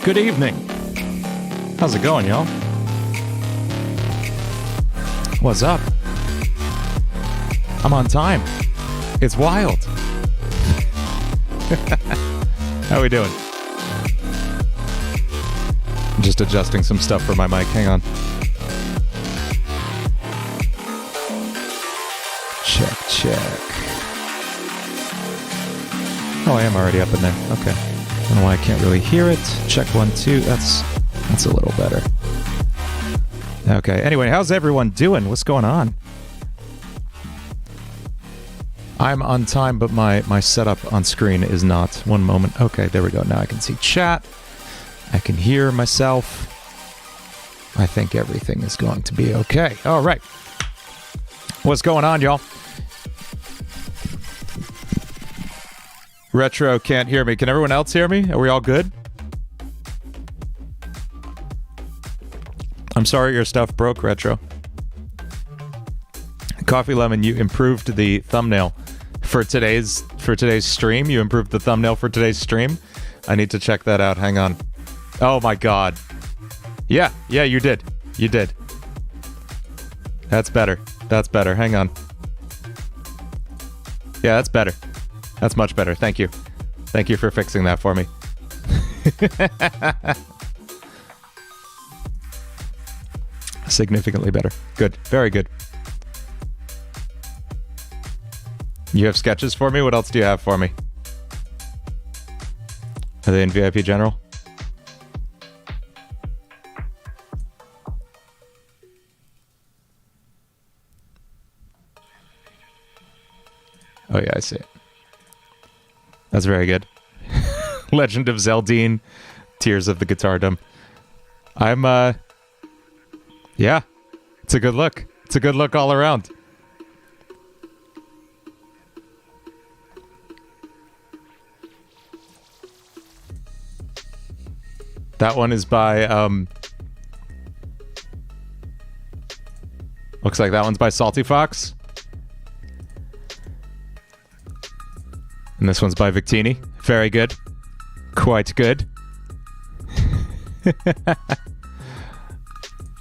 Good evening. How's it going, y'all? What's up? I'm on time. It's wild. How we doing? I'm just adjusting some stuff for my mic. Hang on. Check. Oh, I am already up in there. Okay. I don't know why I can't really hear it. Check 1, 2. That's a little better. Okay. Anyway, how's everyone doing? What's going on? I'm on time, but my setup on screen is not. One moment. Okay, there we go. Now I can see chat. I can hear myself. I think everything is going to be okay. All right. What's going on, y'all? Retro can't hear me. Can everyone else hear me? Are we all good? I'm sorry your stuff broke, Retro. Coffee Lemon, you improved the thumbnail for today's stream. You improved the thumbnail for today's stream. I need to check that out. Hang on. Oh my god. Yeah, you did. You did. That's better. That's better. Hang on. Yeah, that's better. That's much better. Thank you. Thank you for fixing that for me. Significantly better. Good. Very good. You have sketches for me? What else do you have for me? Are they in VIP General? Oh yeah, I see it. That's very good. Legend of Zeldine, Tears of the Guitardom. Yeah, it's a good look. It's a good look all around. That one is by, looks like that one's by Salty Fox. And this one's by Victini. Very good. Quite good.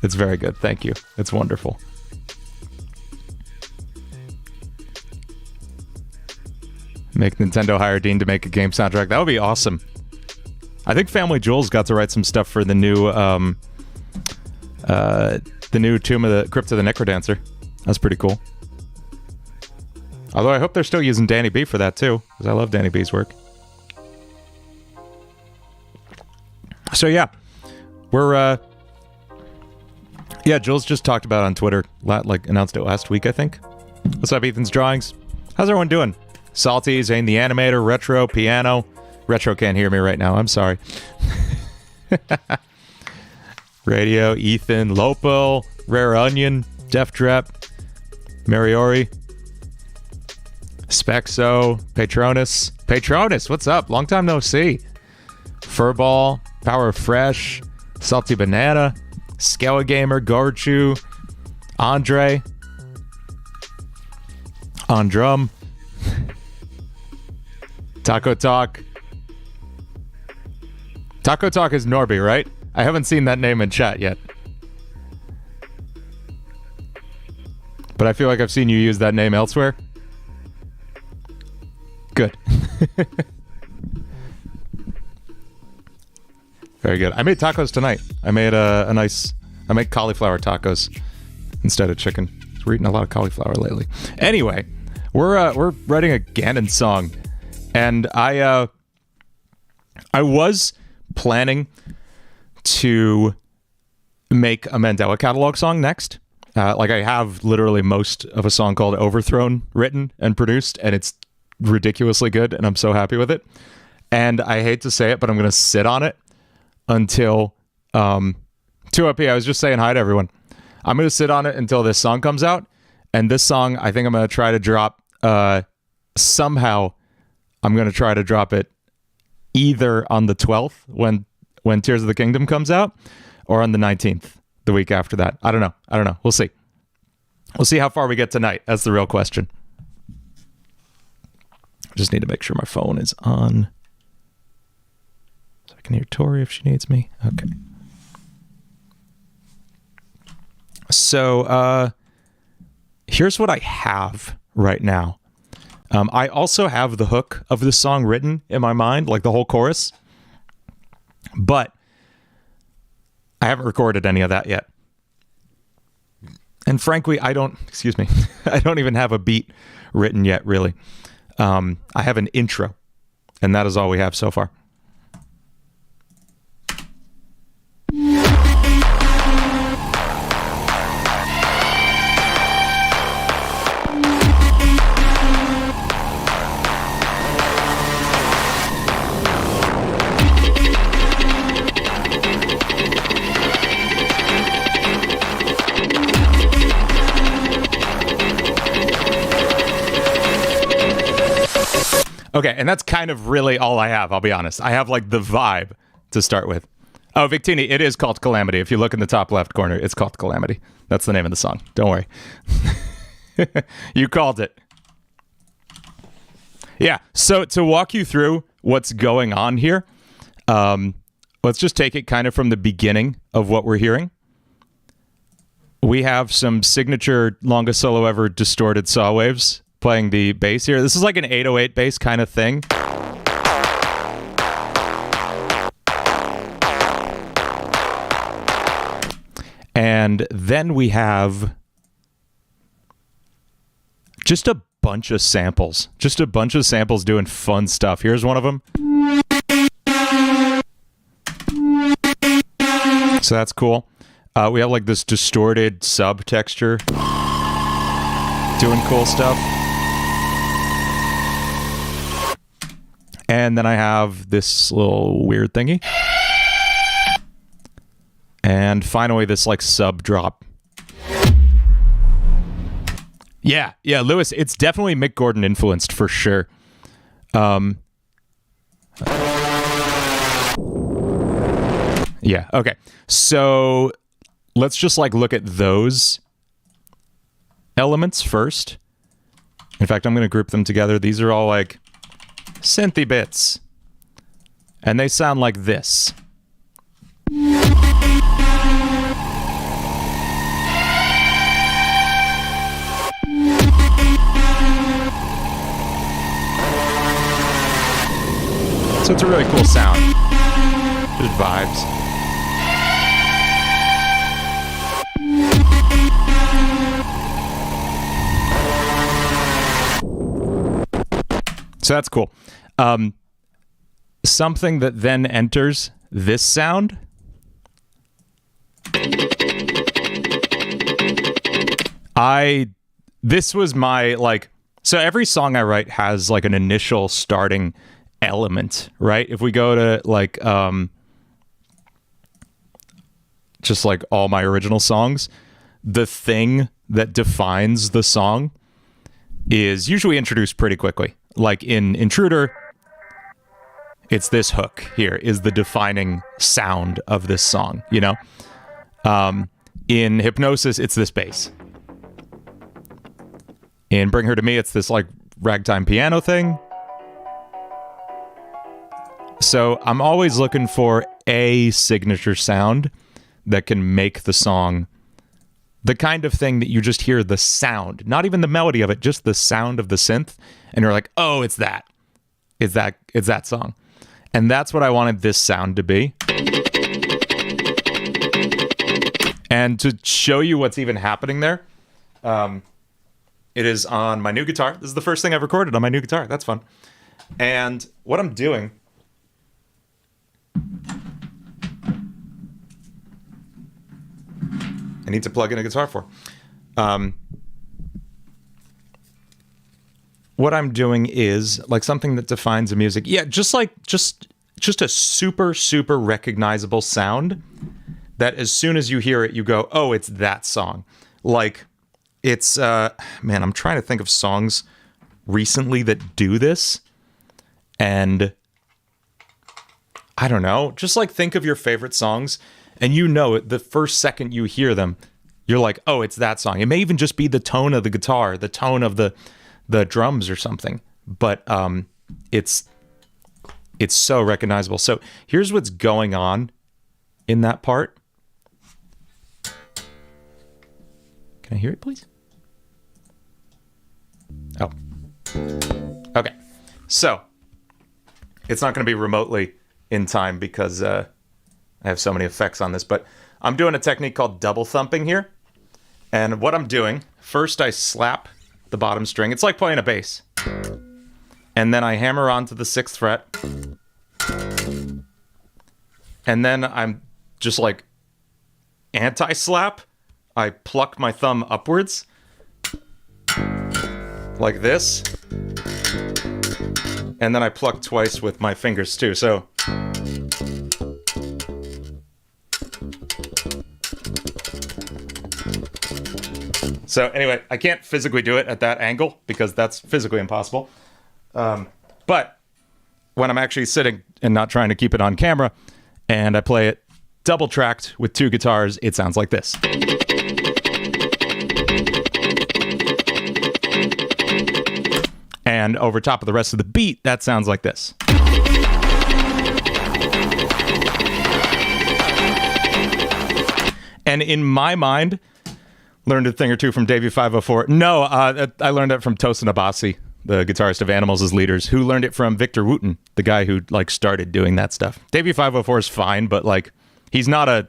It's very good. Thank you. It's wonderful. Make Nintendo hire Dean to make a game soundtrack. That would be awesome. I think Family Jewels got to write some stuff for the new Tomb of the Crypt of the Necrodancer. That's pretty cool. Although I hope they're still using Danny B for that too, because I love Danny B's work. So yeah, we're Jules just talked about it on Twitter, like announced it last week, I think. What's up, Ethan's Drawings? How's everyone doing? Salty, Zane the Animator, Retro, Piano. Retro can't hear me right now, I'm sorry. Radio, Ethan, Lopo, Rare Onion, Def Drep, Mariori, Spexo, Patronus, what's up? Long time no see. Furball, Power Fresh, Salty Banana, Skella Gamer, Gorchu, Andre, On Drum, Taco Talk. Taco Talk is Norby, right? I haven't seen that name in chat yet. But I feel like I've seen you use that name elsewhere. Good. Very good. I made tacos tonight. I made I made cauliflower tacos instead of chicken. We're eating a lot of cauliflower lately. Anyway, we're writing a Ganon song, and I was planning to make a Mandela Catalog song next. Like I have literally most of a song called Overthrown written and produced, and it's ridiculously good, and I'm so happy with it. And I hate to say it, but I'm going to sit on it until 2up. I was just saying hi to everyone. I'm going to sit on it until this song comes out, and this song I think I'm going to try to drop somehow. I'm going to try to drop it either on the 12th when Tears of the Kingdom comes out, or on the 19th, the week after that. I don't know. We'll see. We'll see how far we get tonight. That's the real question. I just need to make sure my phone is on so I can hear Tori if she needs me. Okay. So here's what I have right now. I also have the hook of the song written in my mind, like the whole chorus. But I haven't recorded any of that yet. And frankly, I don't even have a beat written yet, really. I have an intro, and that is all we have so far. Okay, and that's kind of really all I have, I'll be honest. I have, like, the vibe to start with. Oh, Victini, it is called Calamity. If you look in the top left corner, it's called Calamity. That's the name of the song. Don't worry. You called it. Yeah, so to walk you through what's going on here, let's just take it kind of from the beginning of what we're hearing. We have some signature longest solo ever distorted saw waves playing the bass here. This is like an 808 bass kind of thing. And then we have just a bunch of samples. Just a bunch of samples doing fun stuff. Here's one of them. So that's cool. We have like this distorted sub texture doing cool stuff. And then I have this little weird thingy. And finally, this like sub drop. Yeah, Lewis, it's definitely Mick Gordon influenced for sure. Yeah, okay. So let's just like look at those elements first. In fact, I'm going to group them together. These are all like synthy bits. And they sound like this. So it's a really cool sound. Just vibes. So that's cool. Something that then enters this sound. This was my, like, so every song I write has like an initial starting element, right? If we go to like, just like all my original songs, the thing that defines the song is usually introduced pretty quickly. Like in Intruder, it's this hook here is the defining sound of this song, you know? In Hypnosis, it's this bass. In Bring Her to Me, it's this like ragtime piano thing. So I'm always looking for a signature sound that can make the song the kind of thing that you just hear the sound, not even the melody of it, just the sound of the synth. And you're like, oh, it's that. It's that song. And that's what I wanted this sound to be. And to show you what's even happening there, it is on my new guitar. This is the first thing I've recorded on my new guitar. That's fun. And what I'm doing... I need to plug in a guitar for. What I'm doing is like something that defines the music. Yeah, just a super, super recognizable sound that as soon as you hear it, you go, oh, it's that song. Like it's, man, I'm trying to think of songs recently that do this. And I don't know, just like think of your favorite songs. And you know it, the first second you hear them, you're like, oh, it's that song. It may even just be the tone of the guitar, the tone of the drums or something. But it's It's so recognizable. So here's what's going on in that part. Can I hear it, please? Oh. Okay. So it's not going to be remotely in time because I have so many effects on this, but I'm doing a technique called double thumping here. And what I'm doing, first I slap the bottom string. It's like playing a bass. And then I hammer onto the 6th fret. And then I'm just like anti-slap. I pluck my thumb upwards. Like this. And then I pluck twice with my fingers too. So anyway, I can't physically do it at that angle because that's physically impossible. But when I'm actually sitting and not trying to keep it on camera and I play it double tracked with 2 guitars, it sounds like this. And over top of the rest of the beat, that sounds like this. And in my mind, learned a thing or two from Davey 504. No, I learned it from Tosin Abasi, the guitarist of Animals as Leaders, who learned it from Victor Wooten, the guy who like started doing that stuff. Davey 504 is fine, but like he's not a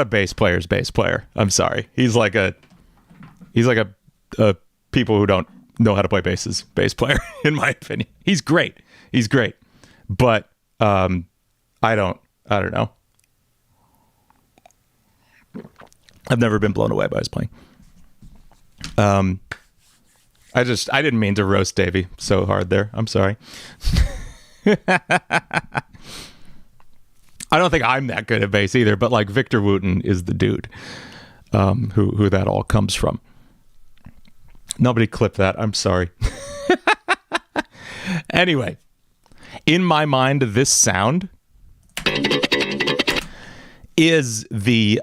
bass player's bass player. I'm sorry. He's like a people who don't know how to play bass player, in my opinion. He's great. But I don't know. I've never been blown away by his playing. I didn't mean to roast Davey so hard there. I'm sorry. I don't think I'm that good at bass either, but like Victor Wooten is the dude who that all comes from. Nobody clip that. I'm sorry. Anyway, in my mind, this sound is the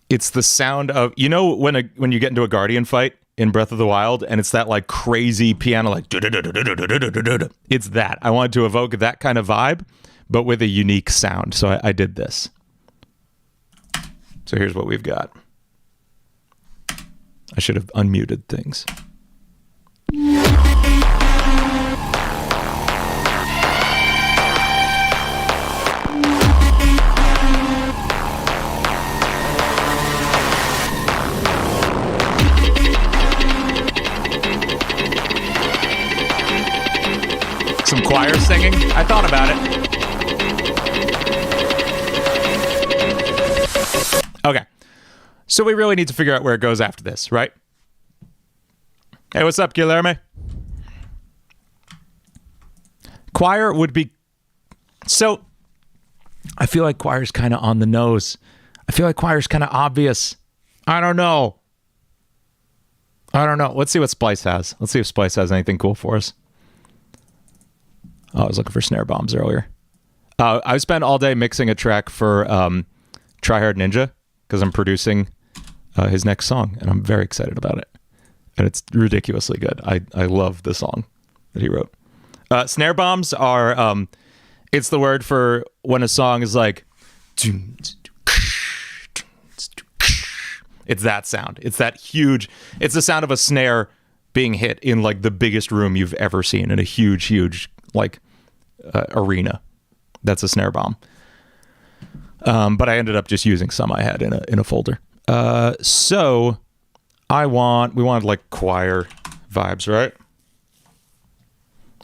it's the sound of, you know, when you get into a Guardian fight in Breath of the Wild and it's that like crazy piano like it's that. I wanted to evoke that kind of vibe, but with a unique sound. So I did this. So here's what we've got. I should have unmuted things. Some choir singing. I thought about it. Okay. So we really need to figure out where it goes after this, right? Hey, what's up, Guilherme? Choir would be... So, I feel like choir's kind of on the nose. I feel like choir's kind of obvious. I don't know. Let's see what Splice has. Let's see if Splice has anything cool for us. Oh, I was looking for snare bombs earlier. I spent all day mixing a track for Tryhard Ninja because I'm producing his next song, and I'm very excited about it. And it's ridiculously good. I love the song that he wrote. Snare bombs are, it's the word for when a song is like, it's that sound. It's that huge, it's the sound of a snare being hit in like the biggest room you've ever seen in a huge, like arena. That's a snare bomb. But I ended up just using some I had in a folder. So we wanted like choir vibes, right?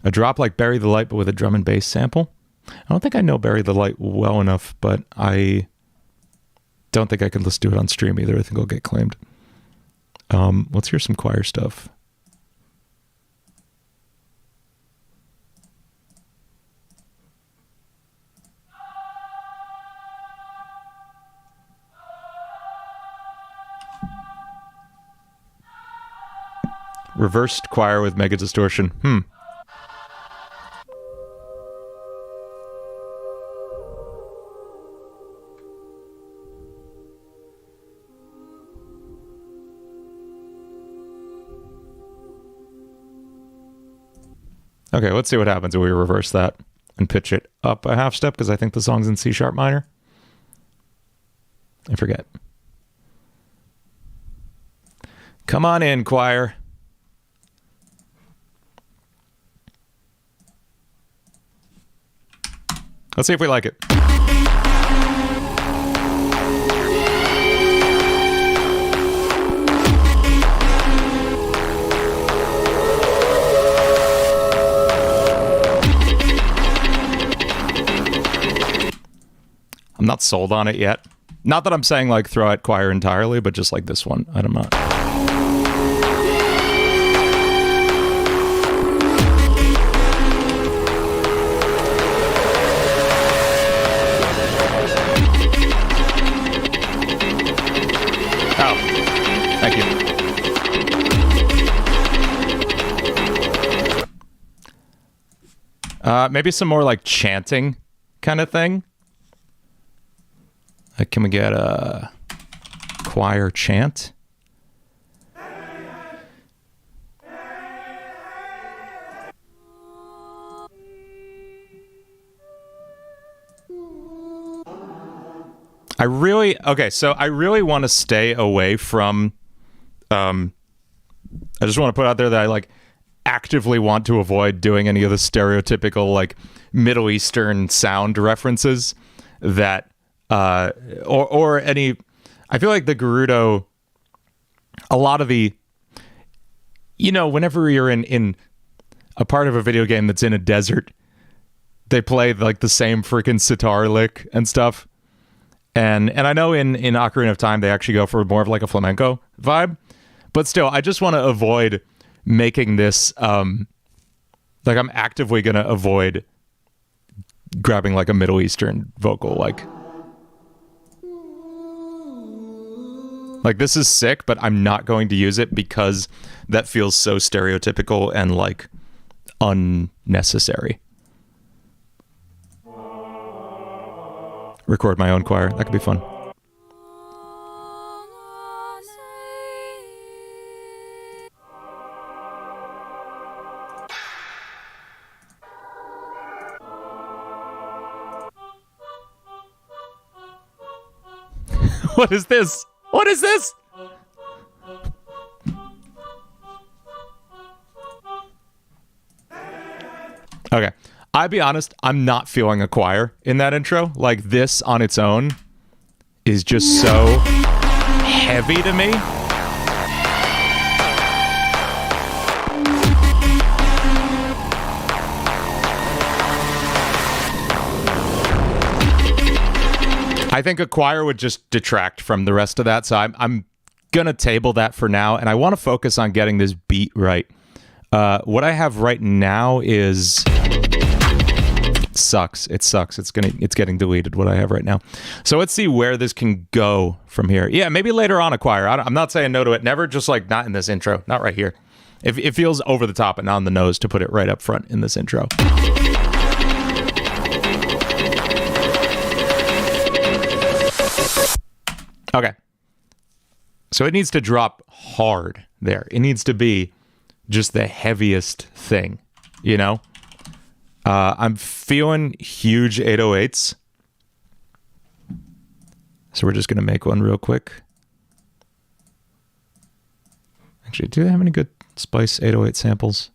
A drop like Bury the Light, but with a drum and bass sample. I don't think I know Bury the Light well enough, but I don't think I can listen to it on stream either. I think I'll get claimed. Let's hear some choir stuff. Reversed choir with mega distortion. Okay, let's see what happens when we reverse that and pitch it up a half step, because I think the song's in C sharp minor. I forget. Come on in, choir. Let's see if we like it. I'm not sold on it yet. Not that I'm saying like throw out choir entirely, but just like this one. I don't know. Oh, thank you. Maybe some more like chanting kind of thing. Can we get a choir chant? I really want to stay away from, I just want to put out there that I like actively want to avoid doing any of the stereotypical like Middle Eastern sound references that, or any, I feel like the Gerudo, a lot of the, you know, whenever you're in a part of a video game that's in a desert, they play like the same freaking sitar lick and stuff. And I know in Ocarina of Time, they actually go for more of like a flamenco vibe, but still, I just want to avoid making this, like I'm actively going to avoid grabbing like a Middle Eastern vocal, like this is sick, but I'm not going to use it because that feels so stereotypical and like unnecessary. Record my own choir. That could be fun. What is this? What is this? Okay. I'll be honest, I'm not feeling a choir in that intro. Like, this on its own is just so heavy to me. I think a choir would just detract from the rest of that, so I'm gonna table that for now, and I want to focus on getting this beat right. What I have right now is... sucks. It sucks. It's getting deleted, what I have right now. So let's see where this can go from here. Yeah, maybe later on a choir. I'm not saying no to it. Never, just like not in this intro. Not right here. It feels over the top and on the nose to put it right up front in this intro. Okay. So it needs to drop hard there. It needs to be just the heaviest thing, you know? I'm feeling huge 808s. So we're just going to make one real quick. Actually, do they have any good Spice 808 samples?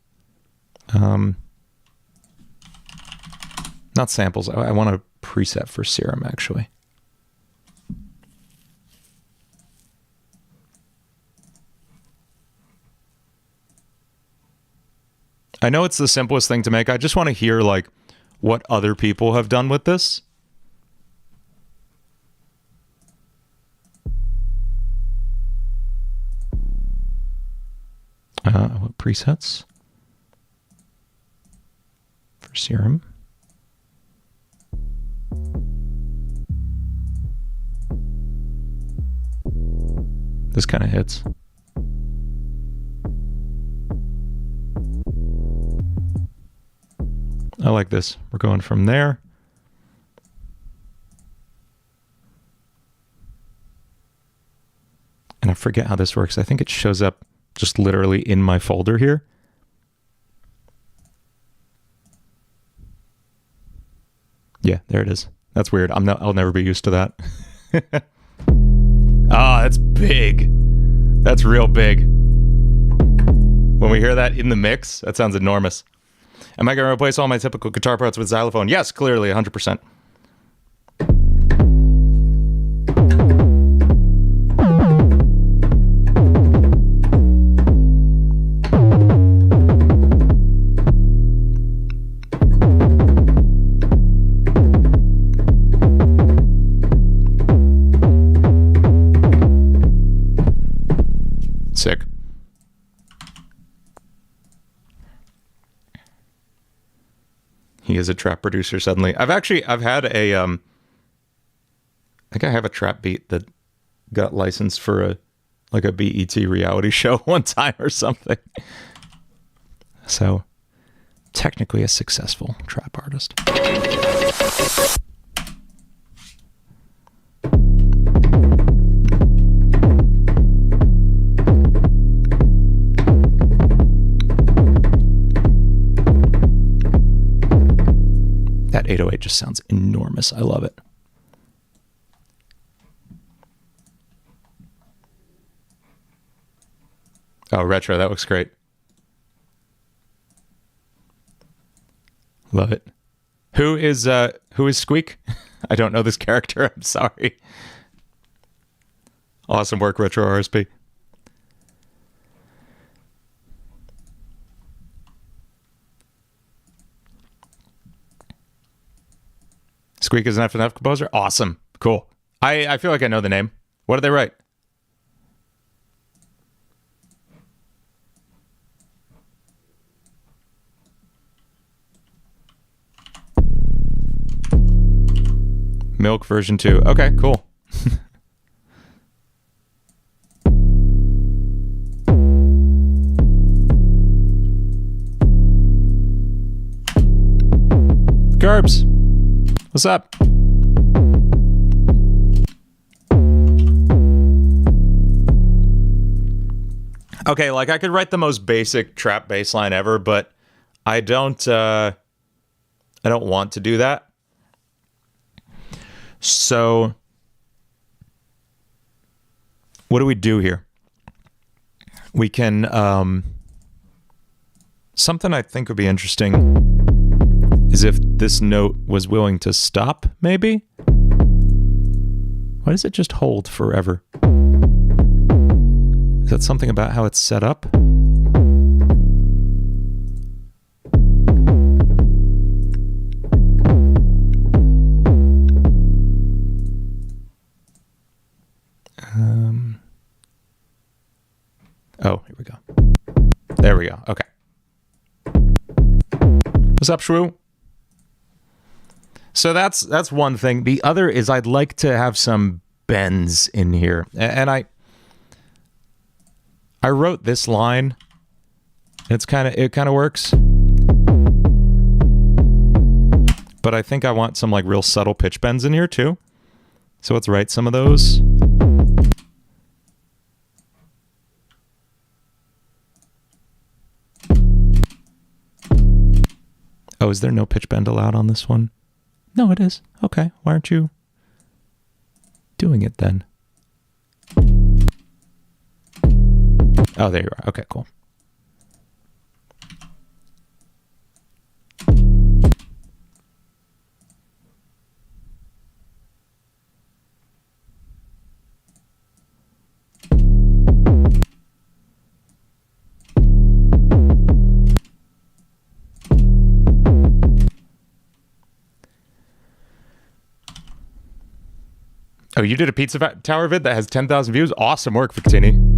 Not samples. I want a preset for Serum, actually. I know it's the simplest thing to make. I just want to hear like what other people have done with this. What presets for Serum? This kind of hits. I like this. We're going from there. And I forget how this works. I think it shows up just literally in my folder here. Yeah, there it is. That's weird. I'll never be used to that. Ah, that's big. That's real big. When we hear that in the mix, that sounds enormous. Am I going to replace all my typical guitar parts with xylophone? Yes, clearly, 100%. Sick. He is a trap producer suddenly. I've had a I think I have a trap beat that got licensed for a BET reality show one time or something. So technically a successful trap artist. That 808 just sounds enormous. I love it. Oh, retro. That looks great. Love it. Who is Squeak? I don't know this character. I'm sorry. Awesome work, Retro RSP. Squeak is an FNF composer? Awesome. Cool. I feel like I know the name. What did they write? Milk version 2. Okay, cool. Gerbs. What's up? Okay, like I could write the most basic trap bass line ever, but I don't want to do that. So what do we do here? We can something I think would be interesting is if this note was willing to stop, maybe? Why does it just hold forever? Is that something about how it's set up? Oh, here we go. There we go. Okay. What's up, Shrew? So that's one thing. The other is I'd like to have some bends in here. And I wrote this line. It kind of works. But I think I want some like real subtle pitch bends in here too. So let's write some of those. Oh, is there no pitch bend allowed on this one? No, it is. Okay. Why aren't you doing it then? Oh, there you are. Okay, cool. Oh, you did a Pizza Tower vid that has 10,000 views? Awesome work, Victini.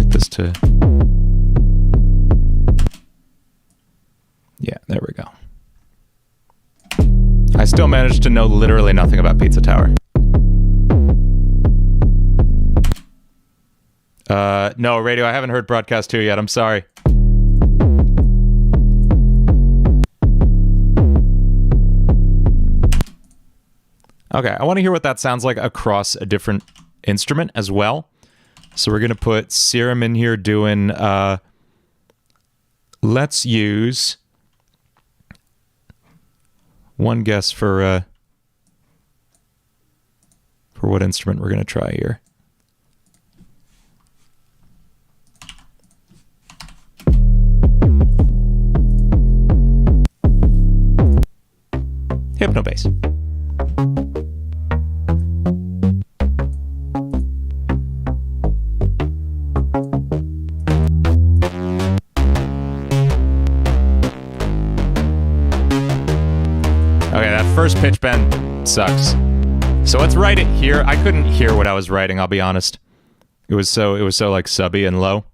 set this to... Yeah, there we go. I still managed to know literally nothing about Pizza Tower. No, Radio, I haven't heard Broadcast 2 yet. I'm sorry. Okay, I want to hear what that sounds like across a different instrument as well. So we're going to put Serum in here doing... let's use... one guess for what instrument we're going to try here. Hypno bass. Okay, that first pitch bend sucks. So let's write it here. I couldn't hear what I was writing, I'll be honest. It was so like subby and low.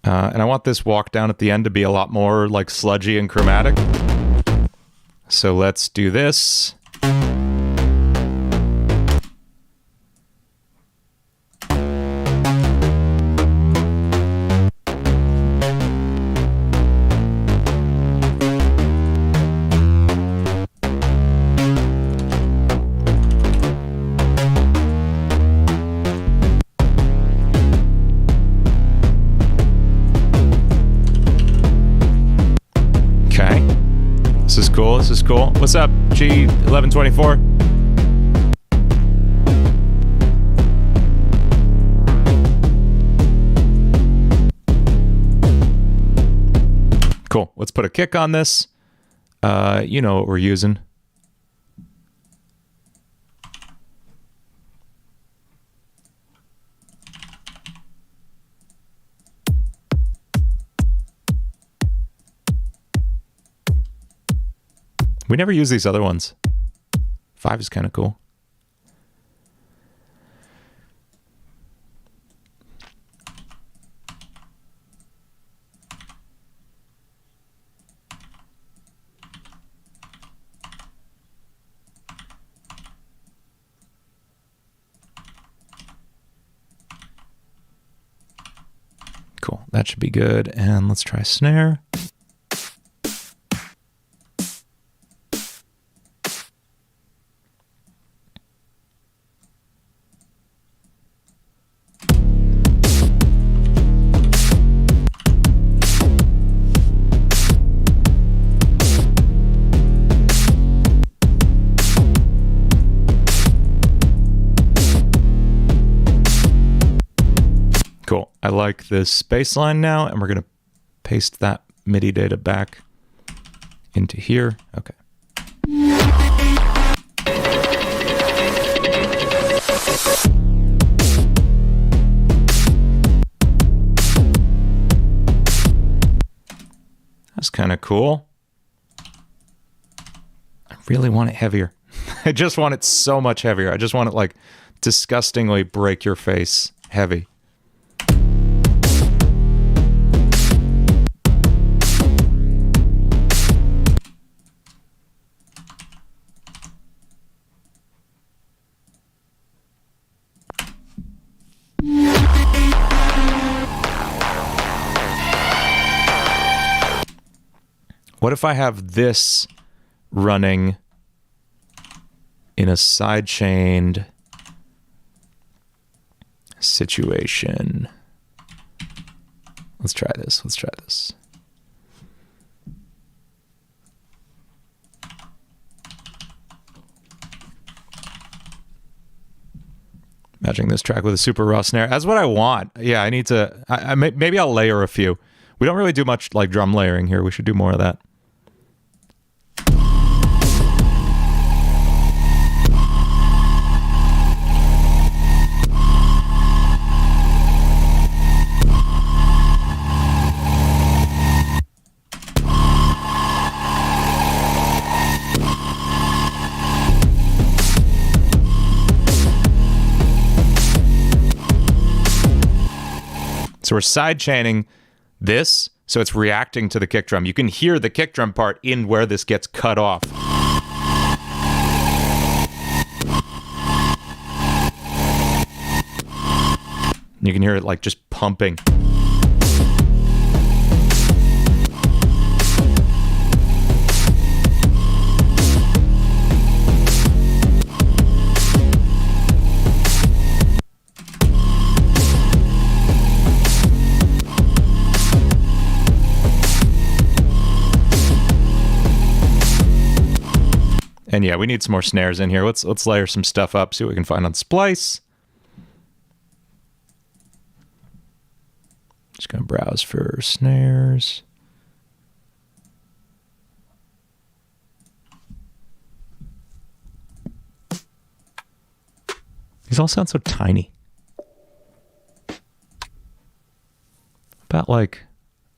And I want this walk down at the end to be a lot more like sludgy and chromatic. So let's do this. This is cool. What's up, G1124? Cool. Let's put a kick on this. You know what we're using. We never use these other ones. 5 is kind of cool. Cool. That should be good. And let's try snare. I like this bass line now, and we're going to paste that MIDI data back into here. Okay. That's kind of cool. I really want it heavier. I just want it so much heavier. I just want it like disgustingly break your face heavy. What if I have this running in a sidechained situation? Let's try this. Let's try this. Matching this track with a super raw snare. That's what I want. Yeah, I need to... maybe I'll layer a few. We don't really do much like drum layering here. We should do more of that. So we're sidechaining this, so it's reacting to the kick drum. You can hear the kick drum part in where this gets cut off. You can hear it like just pumping. And yeah, we need some more snares in here. Let's layer some stuff up, see what we can find on Splice. Just gonna browse for snares. These all sound so tiny. About like,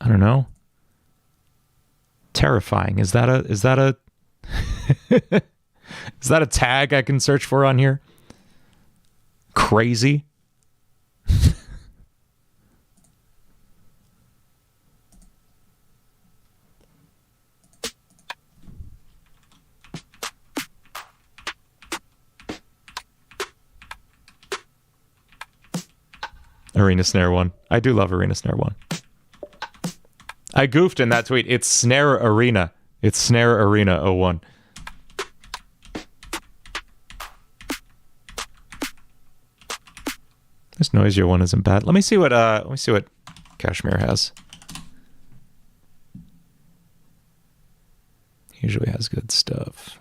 I don't know. Terrifying. Is that a is that a tag I can search for on here? Crazy. Arena Snare 1. I do love Arena Snare 1. I goofed in that tweet. It's Snare Arena. It's Snare Arena 01. This noisier one isn't bad. Let me see what Kashmir has. He usually has good stuff.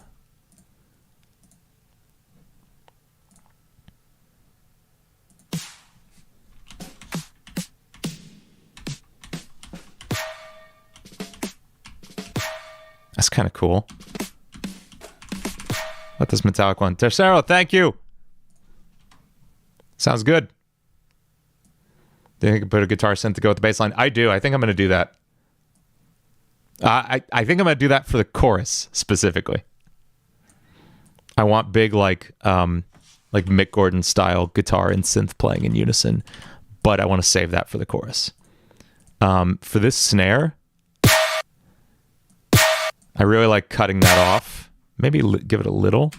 That's kind of cool. Let this metallic one. Tercero, thank you. Sounds good. Do you think you can put a guitar synth to go with the bass line? I do. I think I'm going to do that. I think I'm going to do that for the chorus specifically. I want big like Mick Gordon style guitar and synth playing in unison, but I want to save that for the chorus. For this snare, I really like cutting that off. Maybe give it a little.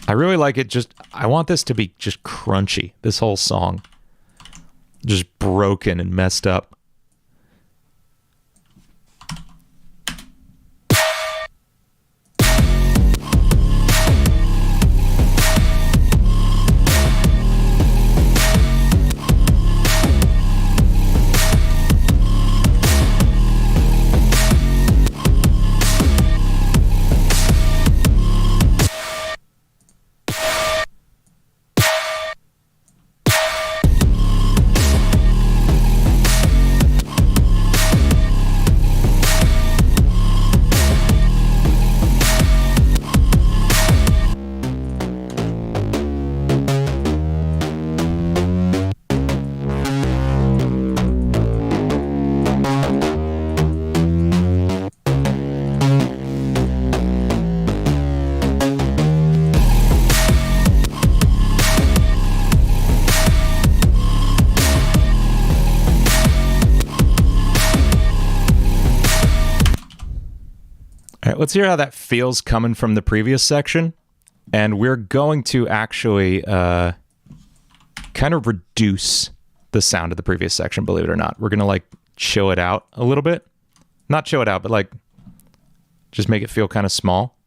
I really like it I want this to be just crunchy, this whole song. Just broken and messed up. Let's hear how that feels coming from the previous section. And we're going to actually kind of reduce the sound of the previous section, believe it or not. We're going to like chill it out a little bit. Not chill it out, but like just make it feel kind of small.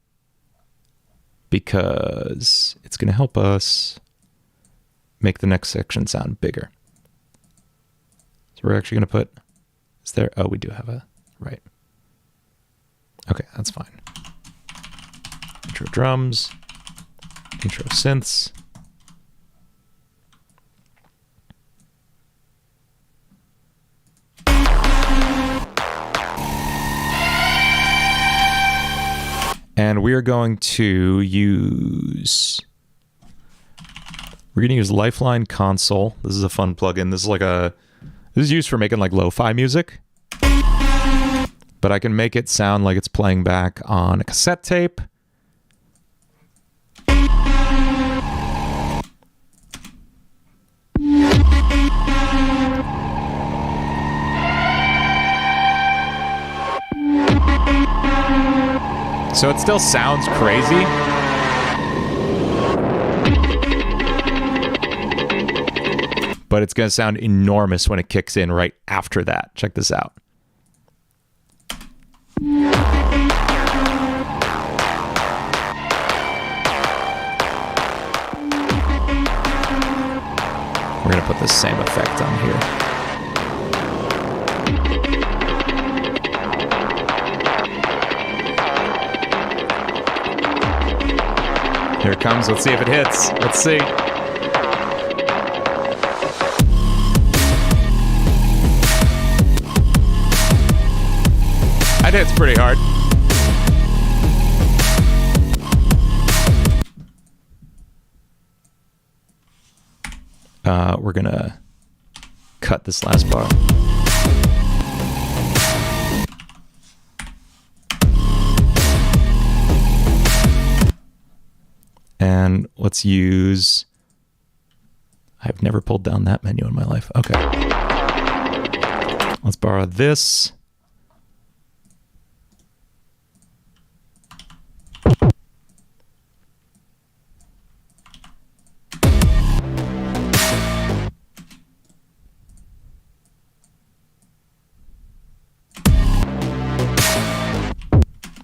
Because it's going to help us make the next section sound bigger. So we're actually going to put... Is there... Oh, we do have a... Right. Okay, that's fine. Intro drums, intro synths. And we are going to use... We're going to use Lifeline Console. This is a fun plugin. This is like a... This is used for making like lo-fi music. But I can make it sound like it's playing back on a cassette tape. So it still sounds crazy. But it's going to sound enormous when it kicks in right after that. Check this out. We're going to put the same effect on here. Here it comes. Let's see if it hits. Let's see. That hits pretty hard. We're gonna cut this last bar. And let's use... I've never pulled down that menu in my life. Okay. Let's borrow this.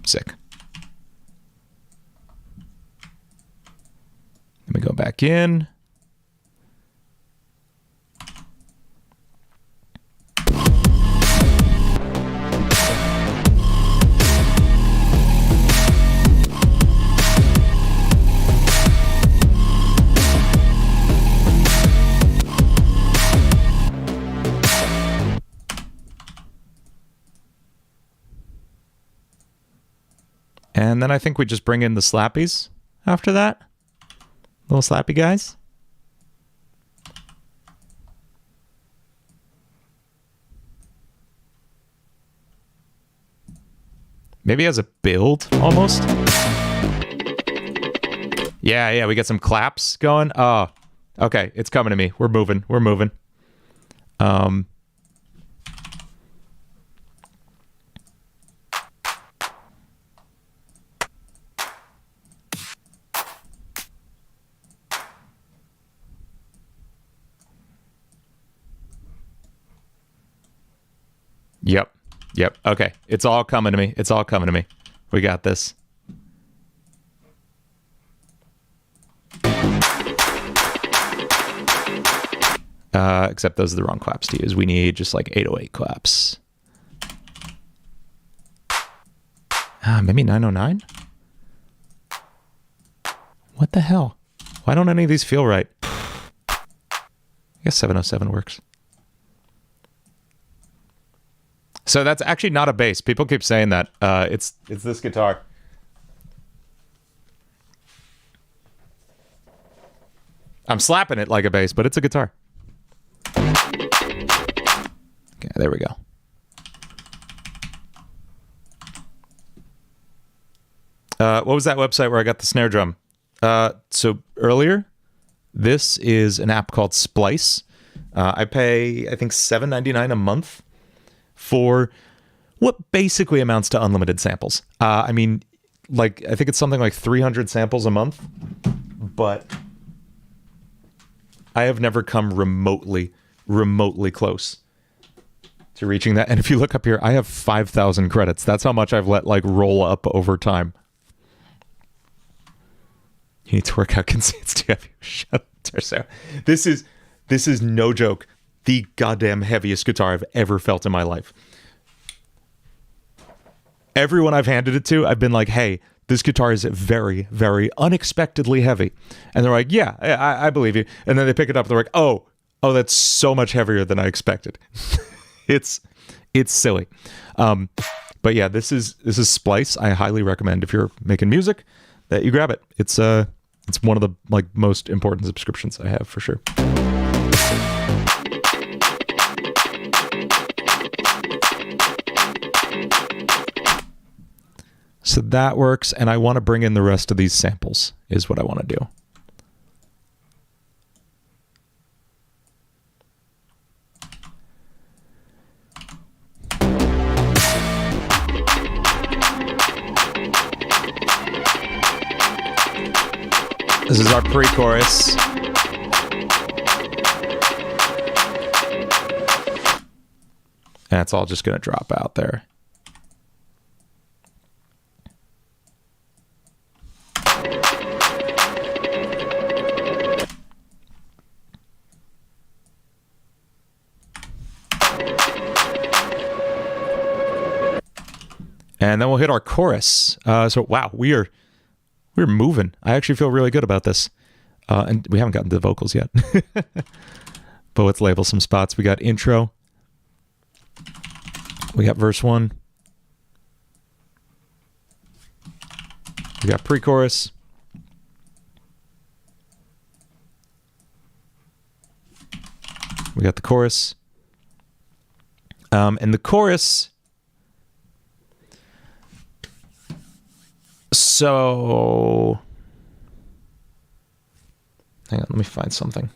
Sick. Let me go back in. And then I think we just bring in the slappies after that. Little slappy guys. Maybe as a build, almost. Yeah, we get some claps going. Oh, okay, it's coming to me. We're moving. Yep. Okay. It's all coming to me. We got this. Except those are the wrong claps to use. We need just like 808 claps. Maybe 909? What the hell? Why don't any of these feel right? I guess 707 works. So that's actually not a bass. People keep saying that. It's this guitar. I'm slapping it like a bass, but it's a guitar. Okay, there we go. What was that website where I got the snare drum? So earlier, this is an app called Splice. I pay, I think, $7.99 a month for what basically amounts to unlimited samples. I mean, like, I think it's something like 300 samples a month, but I have never come remotely close to reaching that. And if you look up here, I have 5,000 credits. That's how much I've let like roll up over time. You need to work out consistency. Shut up, Terso. This is no joke. The goddamn heaviest guitar I've ever felt in my life. Everyone I've handed it to, I've been like, hey, this guitar is very, very unexpectedly heavy. And they're like, yeah, I believe you. And then they pick it up and they're like, oh, that's so much heavier than I expected. It's silly. But But yeah, this is Splice. I highly recommend if you're making music that you grab it. It's one of the like most important subscriptions I have for sure. So that works, and I want to bring in the rest of these samples, is what I want to do. This is our pre-chorus. And it's all just going to drop out there. And then we'll hit our chorus. So wow, we're moving. I actually feel really good about this. And we haven't gotten to the vocals yet. But let's label some spots. We got intro. We got verse 1. We got pre-chorus. We got the chorus. And the chorus... So, hang on, let me find something.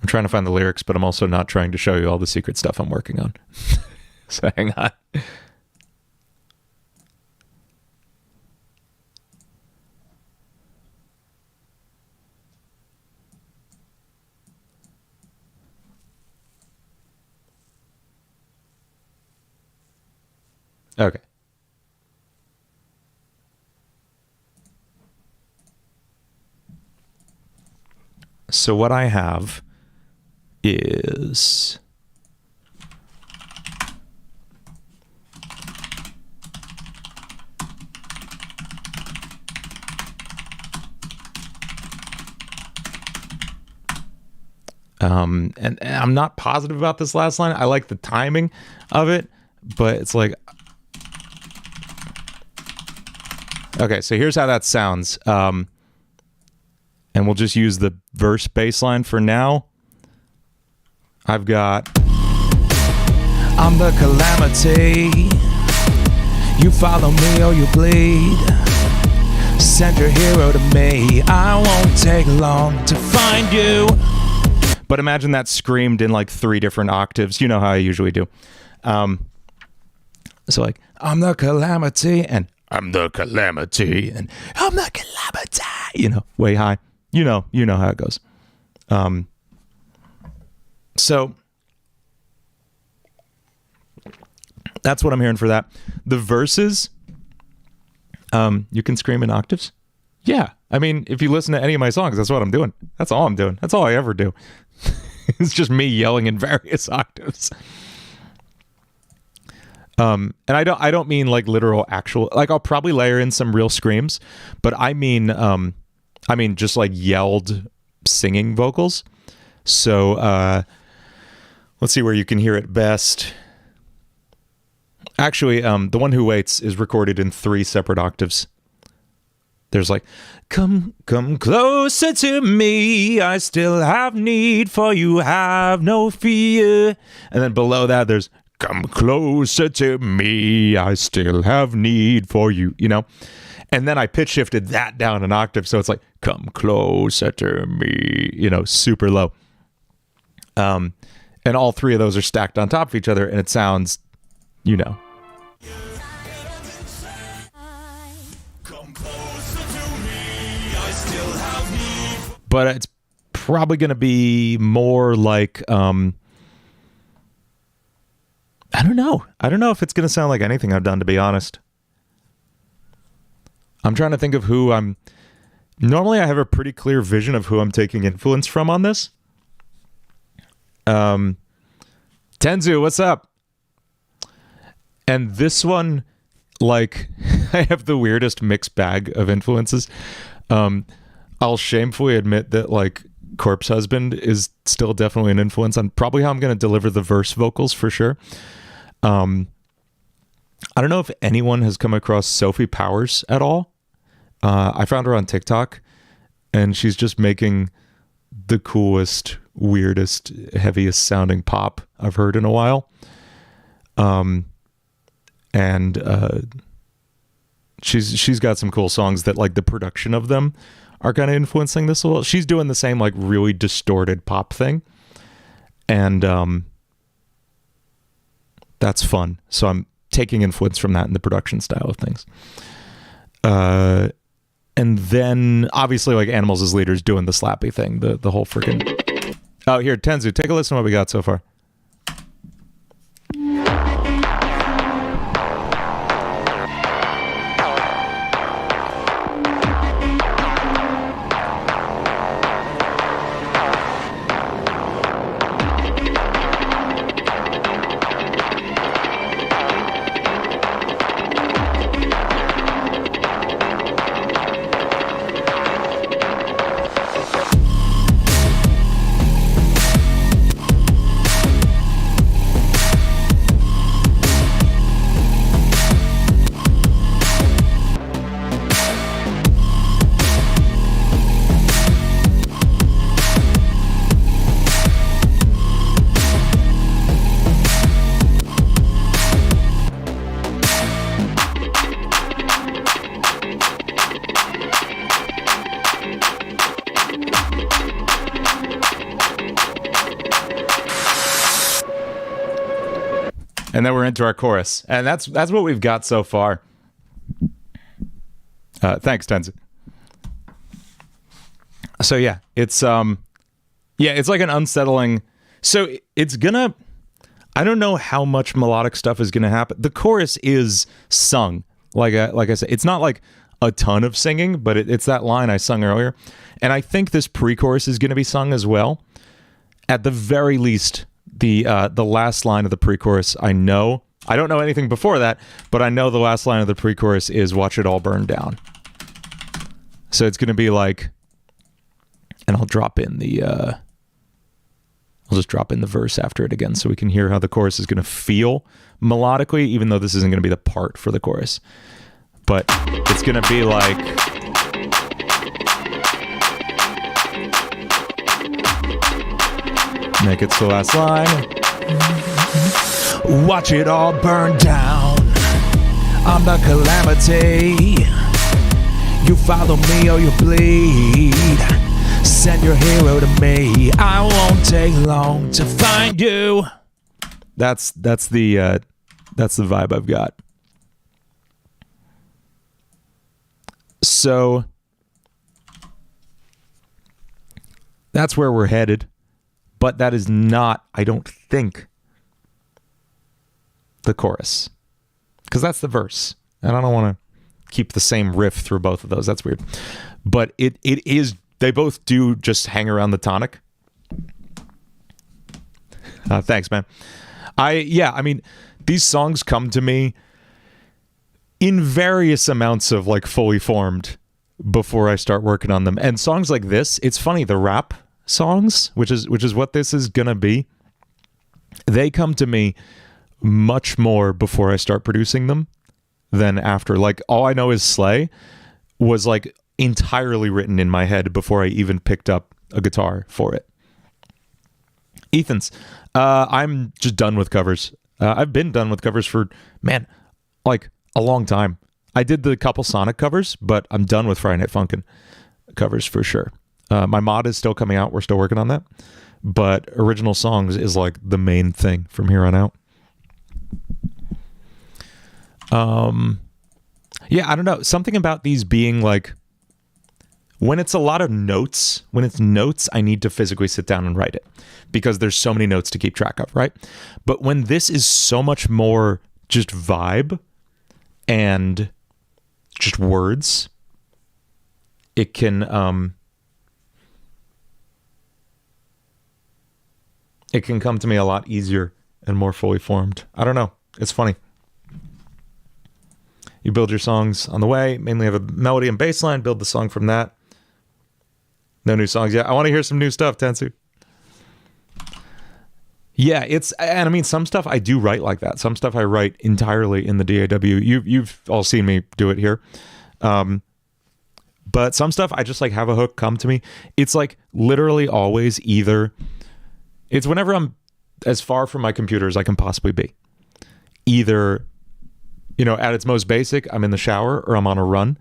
I'm trying to find the lyrics, but I'm also not trying to show you all the secret stuff I'm working on. So hang on. Okay. So what I have is and I'm not positive about this last line. I like the timing of it, but it's like, okay, so here's how that sounds. And we'll just use the verse bass line for now. I've got, I'm the calamity. You follow me or you bleed. Send your hero to me. I won't take long to find you. But imagine that screamed in like 3 different octaves. You know how I usually do. So like, I'm the calamity, and I'm the calamity, and I'm the calamity. You know, way high. You know how it goes. So that's what I'm hearing for that. The verses, you can scream in octaves. Yeah. I mean, if you listen to any of my songs, that's what I'm doing. That's all I'm doing. That's all I ever do. It's just me yelling in various octaves. And I don't mean like literal actual, like I'll probably layer in some real screams, but I mean just like yelled singing vocals. So, let's see where you can hear it best. Actually, The One Who Waits is recorded in 3 separate octaves. There's like, come closer to me. I still have need for you. Have no fear. And then below that, there's, come closer to me. I still have need for you, you know? And then I pitch shifted that down an octave. So it's like, come closer to me, you know, super low. And all 3 of those are stacked on top of each other. And it sounds, you know. But it's probably going to be more like, I don't know. I don't know if it's going to sound like anything I've done, to be honest. I'm trying to think of who I'm... Normally I have a pretty clear vision of who I'm taking influence from on this. Tenzu, what's up? And this one, like I have the weirdest mixed bag of influences. I'll shamefully admit that like Corpse Husband is still definitely an influence on probably how I'm going to deliver the verse vocals for sure. I don't know if anyone has come across Sophie Powers at all. I found her on TikTok, and she's just making the coolest, weirdest, heaviest sounding pop I've heard in a while. She's got some cool songs that like the production of them are kind of influencing this a little. She's doing the same like really distorted pop thing, and that's fun. So I'm taking influence from that in the production style of things. And then obviously like Animals as Leaders doing the slappy thing, the whole freaking. Oh, here, Tenzu, take a listen to what we got so far. And then we're into our chorus. And that's what we've got so far. Thanks, Tenzu. So yeah, it's like an unsettling. So it's gonna, I don't know how much melodic stuff is gonna happen. The chorus is sung. Like I said, it's not like a ton of singing, but it's that line I sung earlier. And I think this pre-chorus is gonna be sung as well. At the very least, the last line of the pre-chorus, I don't know anything before that, but I know the last line of the pre-chorus is "Watch it all burn down." So it's going to be like, and I'll just drop in the verse after it again so we can hear how the chorus is going to feel melodically, even though this isn't going to be the part for the chorus. But it's going to be like, make it to the last line. Watch it all burn down. I'm the calamity. You follow me or you bleed. Send your hero to me. I won't take long to find you. That's the vibe I've got. So that's where we're headed. But that is not, I don't think, the chorus. Because that's the verse. And I don't want to keep the same riff through both of those. That's weird. But it is, they both do just hang around the tonic. Thanks, man. I mean, these songs come to me in various amounts of like fully formed before I start working on them. And songs like this, it's funny, the rap songs, which is what this is gonna be, they come to me much more before I start producing them than after. Like, All I Know Is Slay was like entirely written in my head before I even picked up a guitar for it. Ethan's, I'm just done with covers. I've been done with covers for, man, like a long time. I did the couple Sonic covers, but I'm done with Friday Night Funkin' covers for sure. My mod is still coming out. We're still working on that. But original songs is like the main thing from here on out. Yeah, I don't know. Something about these being like, when it's a lot of notes, when it's notes, I need to physically sit down and write it because there's so many notes to keep track of, right? But when this is so much more just vibe and just words, it can come to me a lot easier and more fully formed. I don't know. It's funny. build your songs on the way. Mainly have a melody and bass line. Build the song from that. No new songs yet. I want to hear some new stuff, Tensu. Yeah, and I mean, some stuff I do write like that. Some stuff I write entirely in the DAW. You've all seen me do it here. But some stuff I just like have a hook come to me. It's like literally always it's whenever I'm as far from my computer as I can possibly be. Either, at its most basic, I'm in the shower or I'm on a run.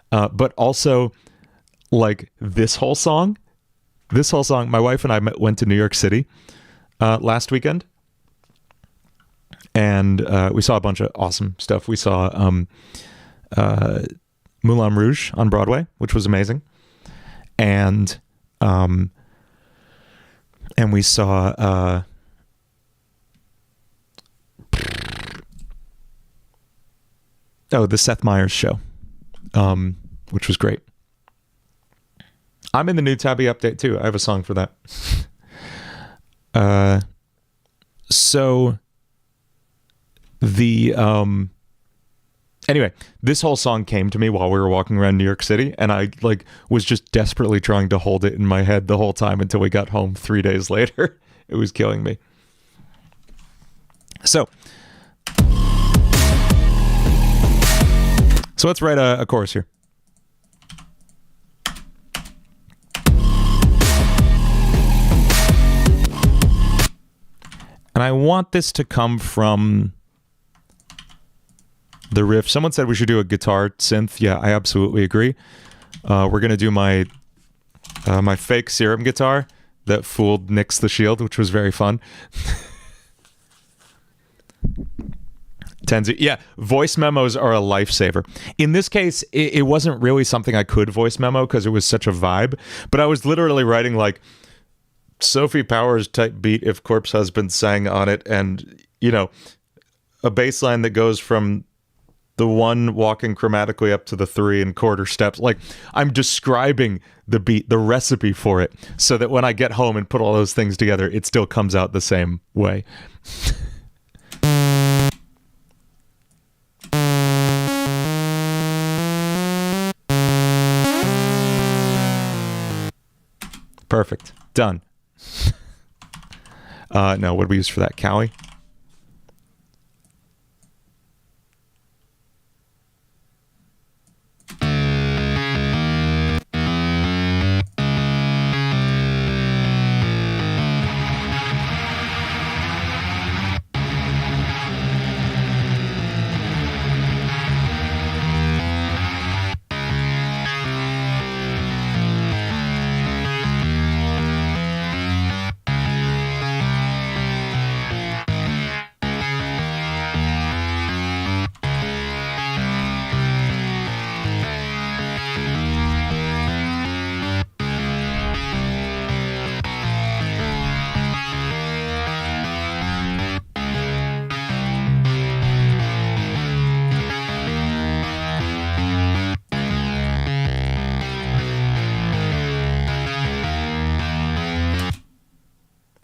But also like this whole song, my wife and I went to New York City last weekend, and we saw a bunch of awesome stuff. We saw Moulin Rouge on Broadway, which was amazing, and we saw the Seth Meyers show, which was great. I'm in the new Tabby update too. I have a song for that. So the anyway, this whole song came to me while we were walking around New York City, and I was just desperately trying to hold it in my head the whole time until we got home 3 days later. It was killing me. So let's write a chorus here. And I want this to come from the riff. Someone said we should do a guitar synth. Yeah, I absolutely agree. We're going to do my fake Serum guitar that fooled Nix the Shield, which was very fun. Tenzi, yeah, voice memos are a lifesaver. In this case, it wasn't really something I could voice memo because it was such a vibe, but I was literally writing like Sophie Powers type beat if Corpse Husband sang on it, and a bass line that goes from the 1 walking chromatically up to the 3 in quarter steps. Like, I'm describing the beat, the recipe for it, so that when I get home and put all those things together, it still comes out the same way. Perfect. Done. No, what did we use for that? Cowie?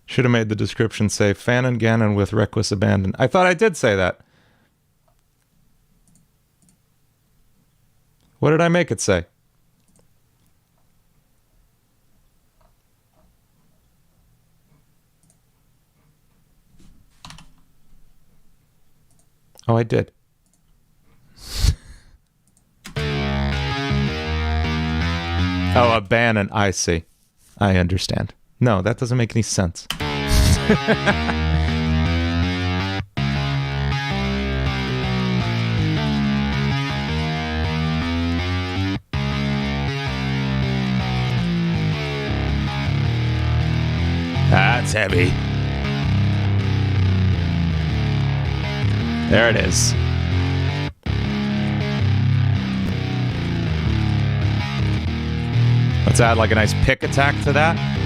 Should have made the description say Fanon Ganon with reckless abandon. I thought I did say that. What did I make it say? Oh, I did. Oh, abandon. I see. I understand. No, that doesn't make any sense. That's heavy. There it is. Let's add like a nice pick attack to that.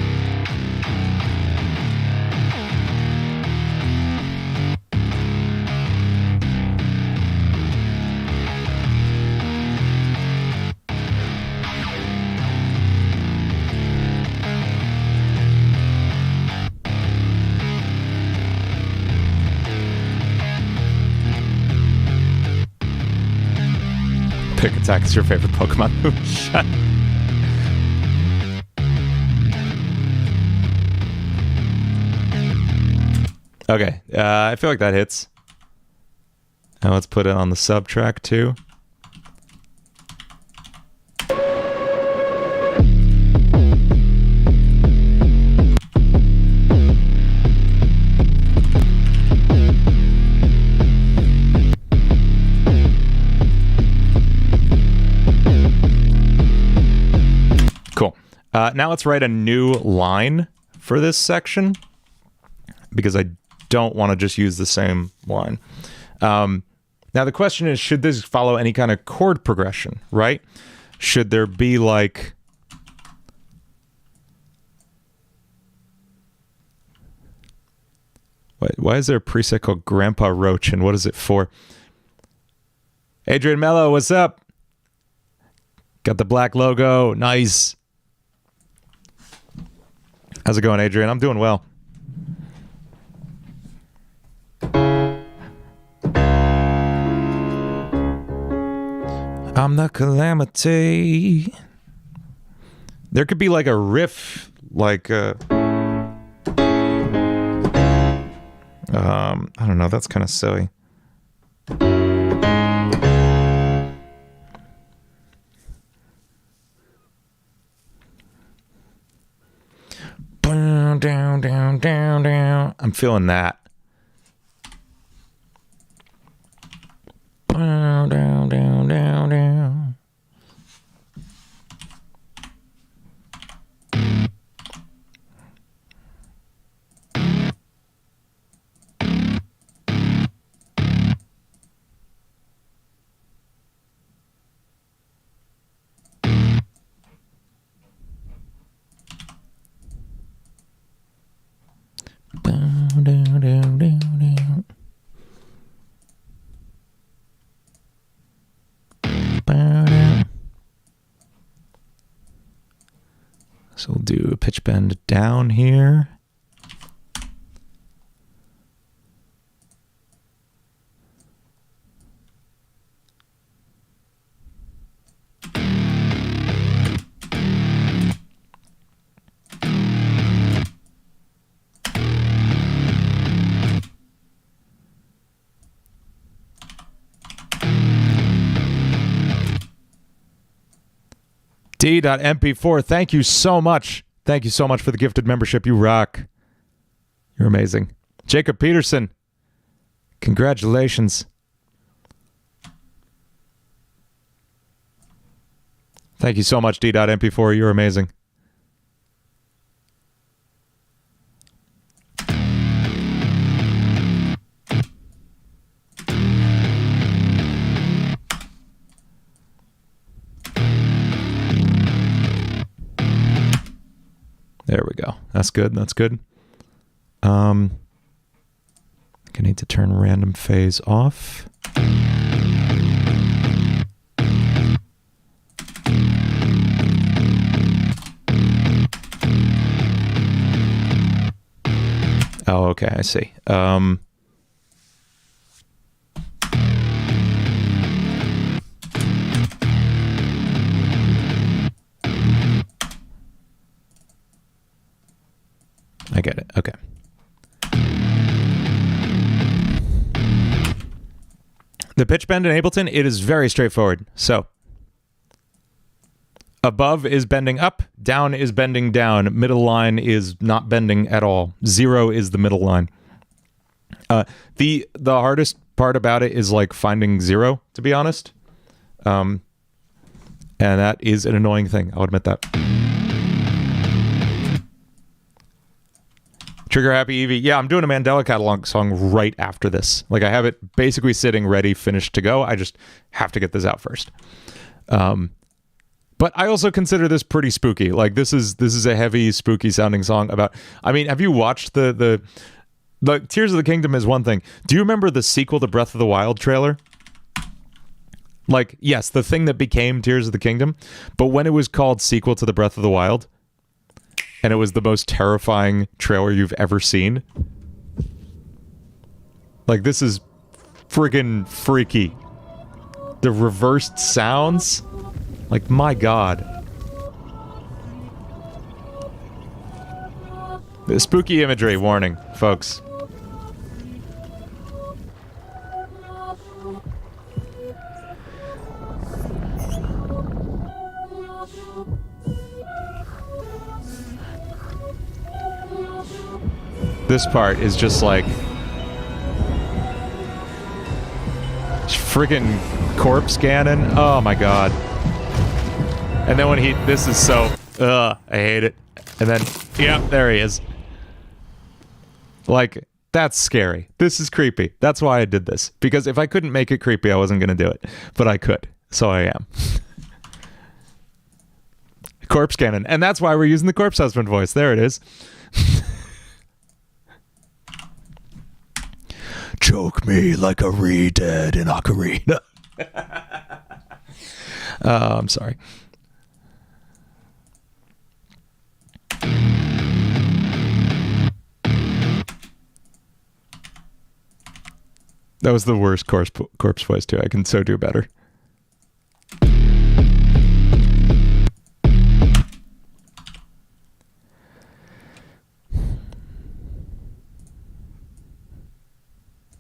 Quick Attack is your favorite Pokemon move. Shut. Okay, I feel like that hits. Now let's put it on the sub track too. Cool. Now let's write a new line for this section because I don't want to just use the same line. Now the question is, should this follow any kind of chord progression, right? Should there be like... Why is there a preset called Grandpa Roach, and what is it for? Adrian Mello, what's up? Got the black logo. Nice. How's it going, Adrian? I'm doing well. I'm the calamity. There could be like a riff, like I don't know, that's kind of silly. Down, down, down, down. I'm feeling that. Down, down, down, down, down. Down, down, down, down, down. So we'll do a pitch bend down here. D.MP4, thank you so much. Thank you so much for the gifted membership. You rock. You're amazing. Jacob Peterson, congratulations. Thank you so much, D.MP4. You're amazing. There we go. That's good. That's good. I need to turn random phase off. Oh, okay. I see. I get it. Okay. The pitch bend in Ableton, it is very straightforward. So, above is bending up, down is bending down, middle line is not bending at all. 0 is the middle line. The hardest part about it is like finding 0, to be honest. And that is an annoying thing. I'll admit that. Trigger Happy Eevee. Yeah, I'm doing a Mandela Catalog song right after this. Like, I have it basically sitting ready, finished to go. I just have to get this out first. But I also consider this pretty spooky. Like, this is a heavy, spooky sounding song about... I mean, have you watched the Tears of the Kingdom is one thing. Do you remember the sequel to Breath of the Wild trailer? Like, yes, the thing that became Tears of the Kingdom. But when it was called sequel to the Breath of the Wild... and it was the most terrifying trailer you've ever seen. Like, this is friggin' freaky. The reversed sounds. Like, my God. The spooky imagery warning, folks. This part is just like friggin' corpse Ganon. Oh my God. And then when this is so, I hate it. And then, yeah, there he is. Like, that's scary. This is creepy. That's why I did this. Because if I couldn't make it creepy, I wasn't going to do it. But I could. So I am. Corpse Ganon. And that's why we're using the corpse husband voice. There it is. Choke me like a re-dead in ocarina. I'm sorry. That was the worst corpse voice too. I can so do better.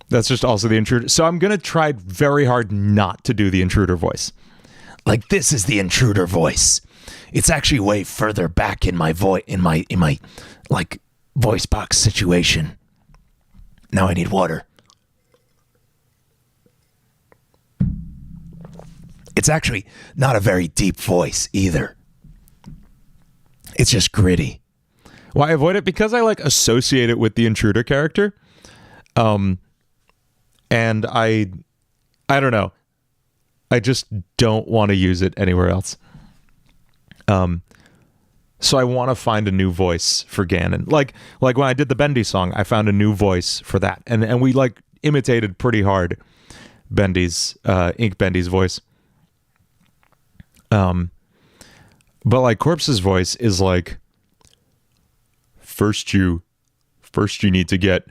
That's just also the intruder. So I'm gonna try very hard not to do the intruder voice. Like, this is the intruder voice. It's actually way further back in my like voice box situation. Now I need water. It's actually not a very deep voice either. It's just gritty. Why avoid it? Because I like associate it with the intruder character. And I don't know. I just don't want to use it anywhere else. So I want to find a new voice for Ganon. Like when I did the Bendy song, I found a new voice for that. And we like imitated pretty hard Bendy's Ink Bendy's voice. But like Corpse's voice is like, first you need to get,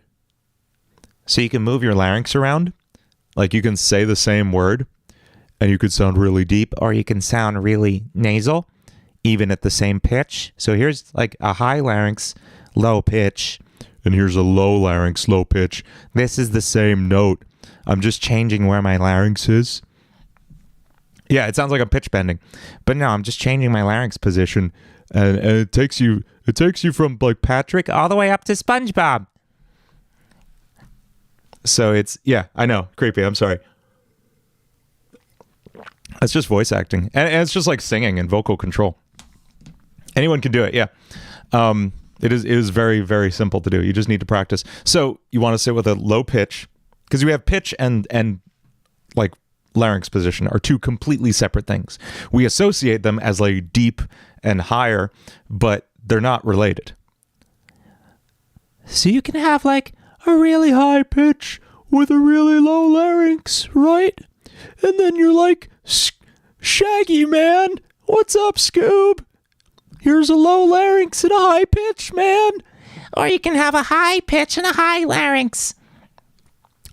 so you can move your larynx around. Like you can say the same word and you could sound really deep, or you can sound really nasal, even at the same pitch. So here's like a high larynx, low pitch, and here's a low larynx, low pitch. This is the same note. I'm just changing where my larynx is. Yeah, it sounds like I'm pitch bending, but no, I'm just changing my larynx position, and it takes you from like Patrick all the way up to SpongeBob. So it's, yeah, I know, creepy. I'm sorry. It's just voice acting, and it's just like singing and vocal control. Anyone can do it. Yeah, it is very, very simple to do. You just need to practice. So you want to sit with a low pitch, because we have pitch and like larynx position are two completely separate things. We associate them as like deep and higher, but they're not related. So you can have like a really high pitch with a really low larynx, right? And then you're like, Shaggy, man, what's up, Scoob? Here's a low larynx and a high pitch, man. Or you can have a high pitch and a high larynx.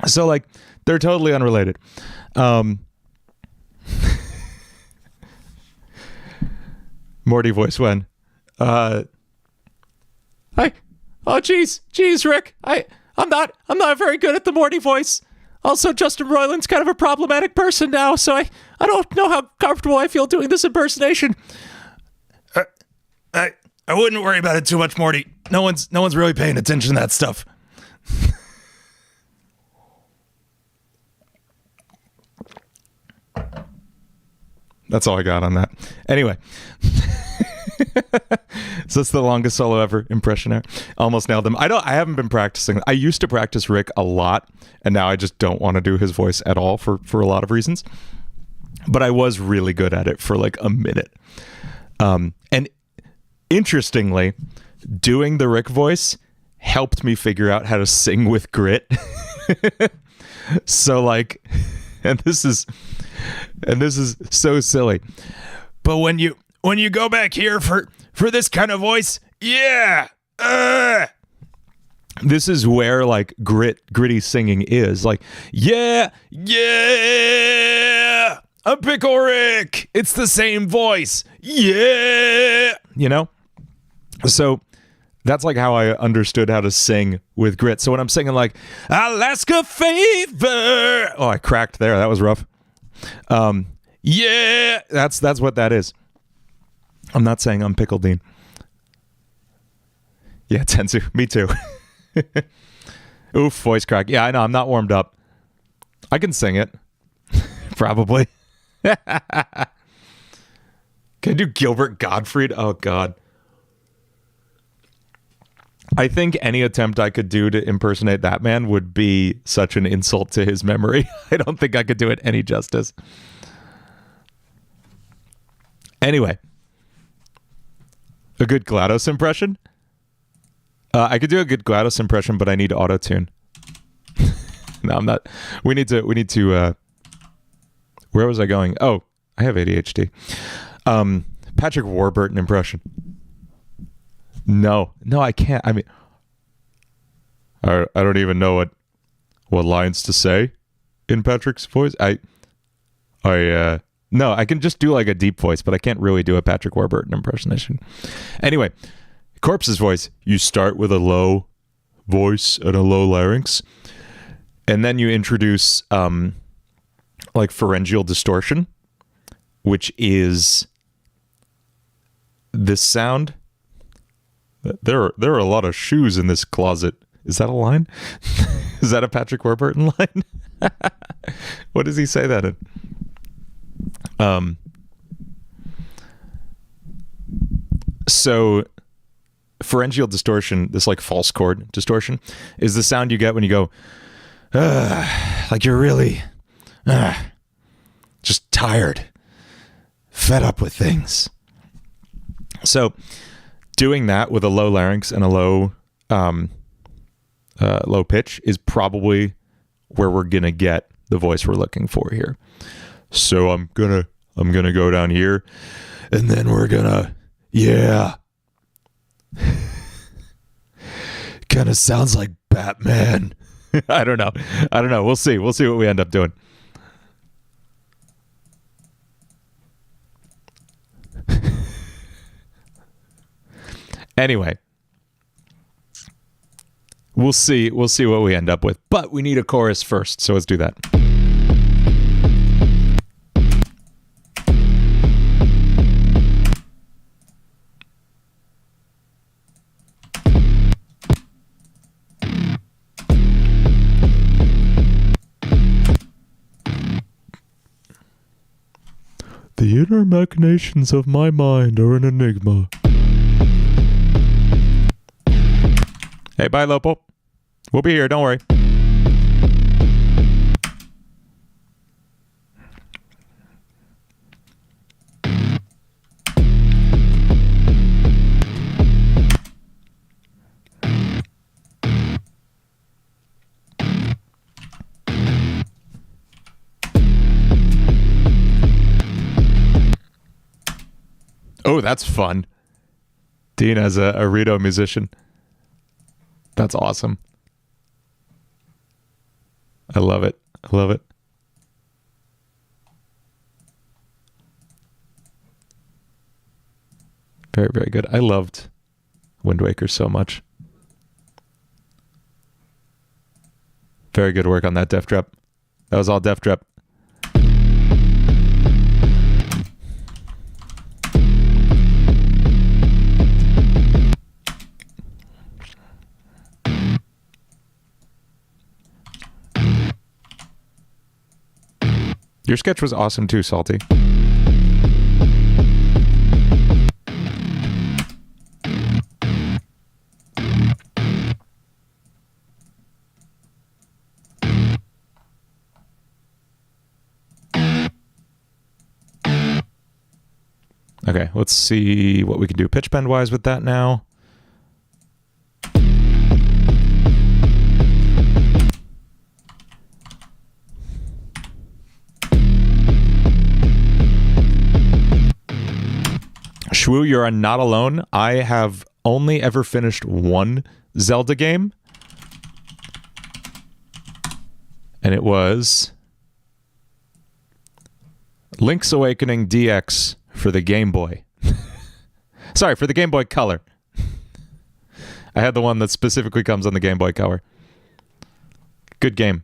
So like, they're totally unrelated. Morty voice when oh geez Rick, I'm not very good at the Morty voice. Also, Justin Roiland's kind of a problematic person now, so I don't know how comfortable I feel doing this impersonation. I wouldn't worry about it too much, Morty. No one's really paying attention to that stuff. That's all I got on that. Anyway. So that's the longest solo ever impression there. Almost nailed them. I haven't been practicing. I used to practice Rick a lot, and now I just don't want to do his voice at all for a lot of reasons. But I was really good at it for like a minute. And interestingly, doing the Rick voice helped me figure out how to sing with grit. So like, and this is so silly. But when you go back here for this kind of voice, yeah, this is where like gritty singing is. Like, yeah, I'm Pickle Rick. It's the same voice. Yeah. You know? So that's like how I understood how to sing with grit. So when I'm singing like Alaska Fever. Oh, I cracked there. That was rough. Yeah. That's what that is. I'm not saying I'm Pickle Dean. Yeah, Tensu. Me too. Oof, voice crack. Yeah, I know. I'm not warmed up. I can sing it. Probably. Can I do Gilbert Gottfried? Oh, God. I think any attempt I could do to impersonate that man would be such an insult to his memory. I don't think I could do it any justice. Anyway. A good GLaDOS impression? I could do a good GLaDOS impression, but I need auto-tune. No, I'm not. We need to, where was I going? Oh, I have ADHD. Patrick Warburton impression. No, I can't. I mean, I don't even know what lines to say in Patrick's voice. No, I can just do like a deep voice, but I can't really do a Patrick Warburton impersonation. Anyway, Corpse's voice, you start with a low voice and a low larynx, and then you introduce like pharyngeal distortion, which is this sound. There are a lot of shoes in this closet. Is that a line? Is that a Patrick Warburton line? What does he say that in? So pharyngeal distortion, this like false chord distortion, is the sound you get when you go, like you're really just tired, fed up with things. So doing that with a low larynx and a low low pitch is probably where we're gonna get the voice we're looking for here. So I'm gonna go down here, and then we're gonna, yeah. Kind of sounds like Batman. I don't know. We'll see what we end up doing. Anyway, we'll see what we end up with, but we need a chorus first, so let's do that. The inner machinations of my mind are an enigma. Hey, bye, Lopo. We'll be here, don't worry. Oh, that's fun. Dean as a Rito musician. That's awesome. I love it. Very, very good. I loved Wind Waker so much. Very good work on that Def Drep. That was all Def Drep. Your sketch was awesome too, Salty. Okay, let's see what we can do pitch bend wise with that now. Shwu, you're not alone. I have only ever finished one Zelda game. And it was Link's Awakening DX for the Game Boy. Sorry, for the Game Boy Color. I had the one that specifically comes on the Game Boy Color. Good game.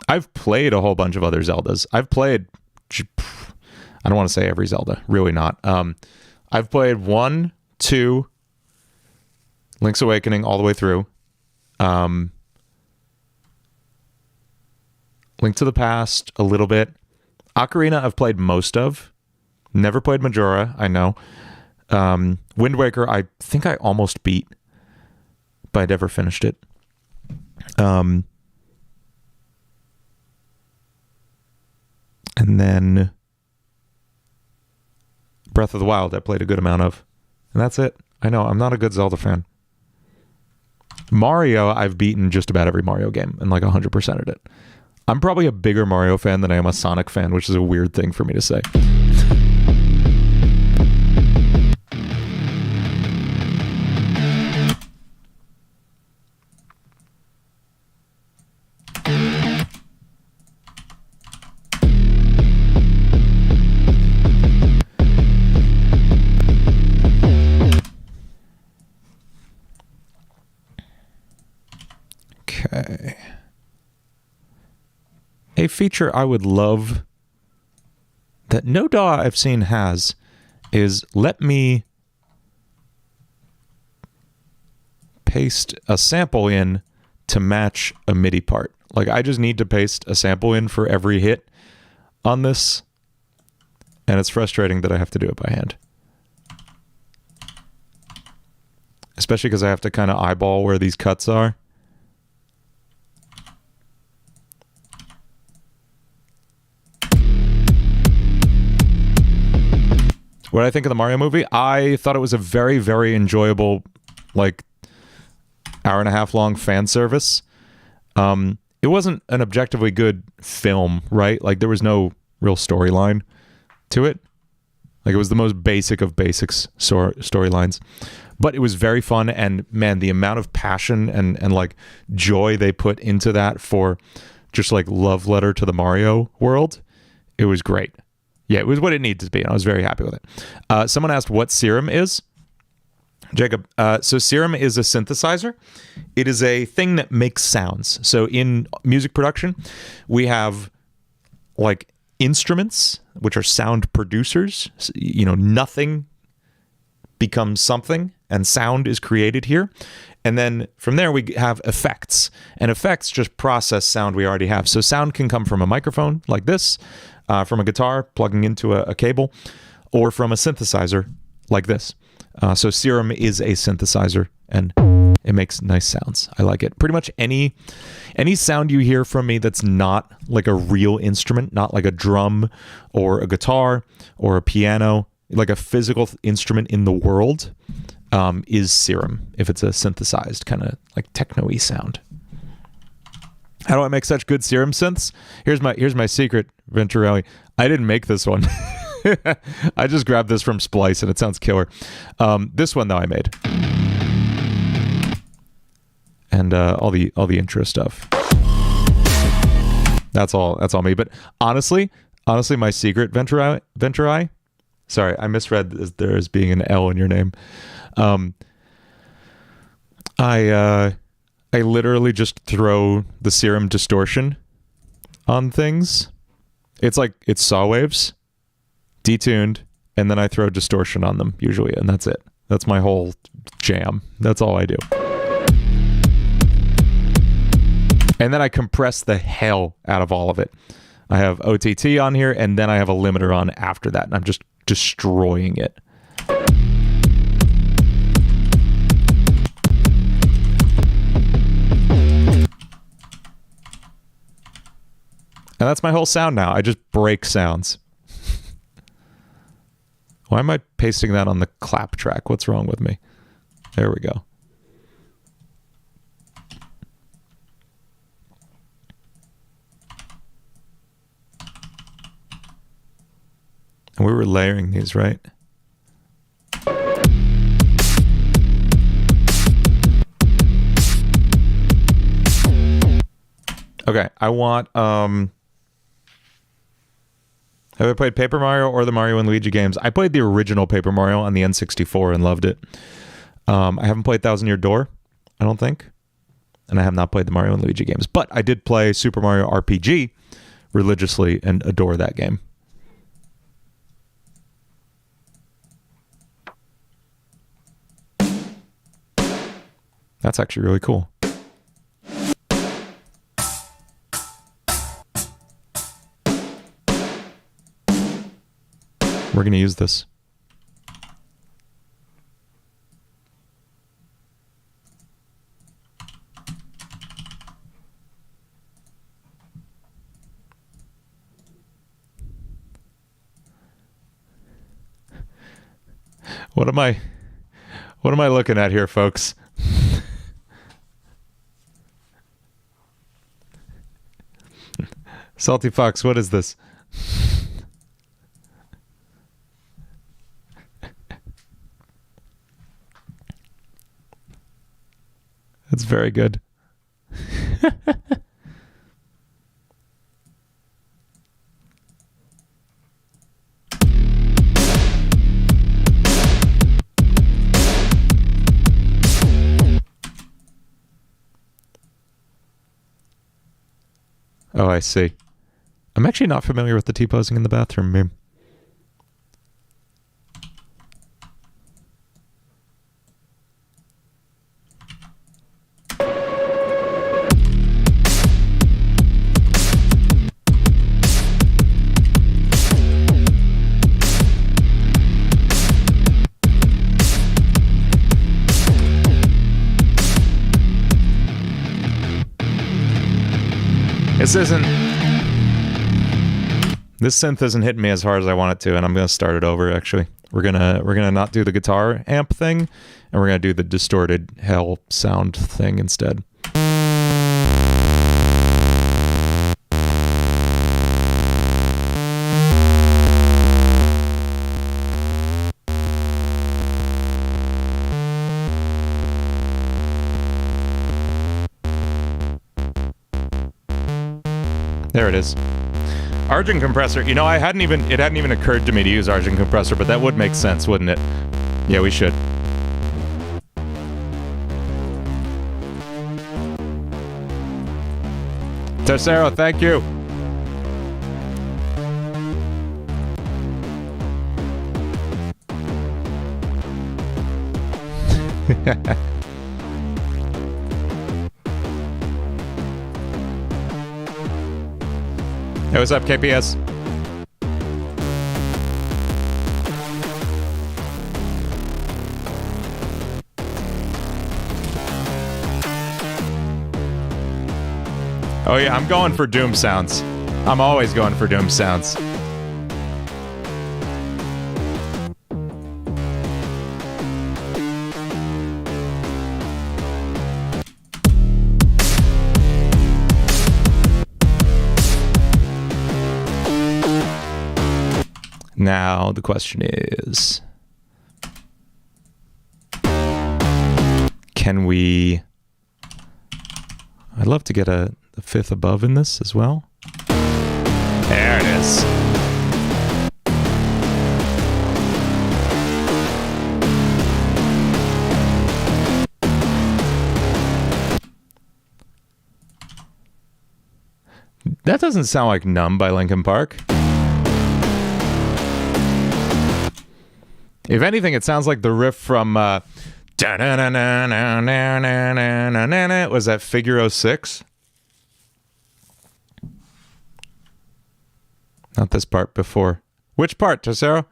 I've played a whole bunch of other Zeldas. I've played, I don't want to say every Zelda, really not. I've played 1, 2, Link's Awakening all the way through. Link to the Past a little bit. Ocarina I've played most of. Never played Majora, I know. Wind Waker I think I almost beat, but I never finished it. And then Breath of the Wild, I played a good amount of. And that's it. I know, I'm not a good Zelda fan. Mario, I've beaten just about every Mario game and like 100%ed it. I'm probably a bigger Mario fan than I am a Sonic fan, which is a weird thing for me to say. Okay. A feature I would love that no DAW I've seen has is let me paste a sample in to match a MIDI part. Like, I just need to paste a sample in for every hit on this, and it's frustrating that I have to do it by hand. Especially because I have to kind of eyeball where these cuts are. What I think of the Mario movie, I thought it was a very, very enjoyable, like, hour-and-a-half long fan service. It wasn't an objectively good film, right? Like, there was no real storyline to it. Like, it was the most basic of basics storylines. But it was very fun, and, man, the amount of passion and like, joy they put into that for just, like, love letter to the Mario world, it was great. Yeah, it was what it needed to be, and I was very happy with it. Someone asked what Serum is. Jacob, so Serum is a synthesizer. It is a thing that makes sounds. So in music production, we have, like, instruments, which are sound producers. You know, nothing becomes something, and sound is created here. And then from there, we have effects. And effects just process sound we already have. So sound can come from a microphone, like this, from a guitar plugging into a cable, or from a synthesizer like this. So Serum is a synthesizer, and it makes nice sounds. I like it. Pretty much any sound you hear from me that's not like a real instrument, not like a drum or a guitar or a piano, like a physical instrument in the world, is Serum, if it's a synthesized kind of like techno-y sound. How do I make such good Serum synths? Here's my secret, Venturelli. I didn't make this one. I just grabbed this from Splice, and it sounds killer. This one, though, I made. And all the intro stuff. That's all me. But honestly, my secret, Venturai. Sorry, I misread there as being an L in your name. I literally just throw the Serum distortion on things. It's saw waves, detuned, and then I throw distortion on them usually, and that's it. That's my whole jam. That's all I do. And then I compress the hell out of all of it. I have OTT on here, and then I have a limiter on after that, and I'm just destroying it. And that's my whole sound now. I just break sounds. Why am I pasting that on the clap track? What's wrong with me? There we go. And we were layering these, right? Okay, I want, have I played Paper Mario or the Mario and Luigi games? I played the original Paper Mario on the N64 and loved it. I haven't played Thousand Year Door, I don't think. And I have not played the Mario and Luigi games. But I did play Super Mario RPG religiously and adore that game. That's actually really cool. We're going to use this. What am I looking at here, folks? Salty Fox, what is this? That's very good. Oh, I see. I'm actually not familiar with the T-posing in the bathroom meme. This synth isn't hitting me as hard as I want it to, and I'm gonna start it over. Actually, we're gonna not do the guitar amp thing, and we're gonna do the distorted hell sound thing instead. There it is. Argent compressor. You know, it hadn't even occurred to me to use Argent compressor, but that would make sense, wouldn't it? Yeah, we should. Tercero, thank you. Hey, what's up, KPS? Oh yeah, I'm going for Doom sounds. I'm always going for Doom sounds. Now the question is, can we... I'd love to get a fifth above in this as well. There it is. That doesn't sound like Numb by Linkin Park. If anything, it sounds like the riff from was that Figure 06? Not this part, before. Which part, Tesoro?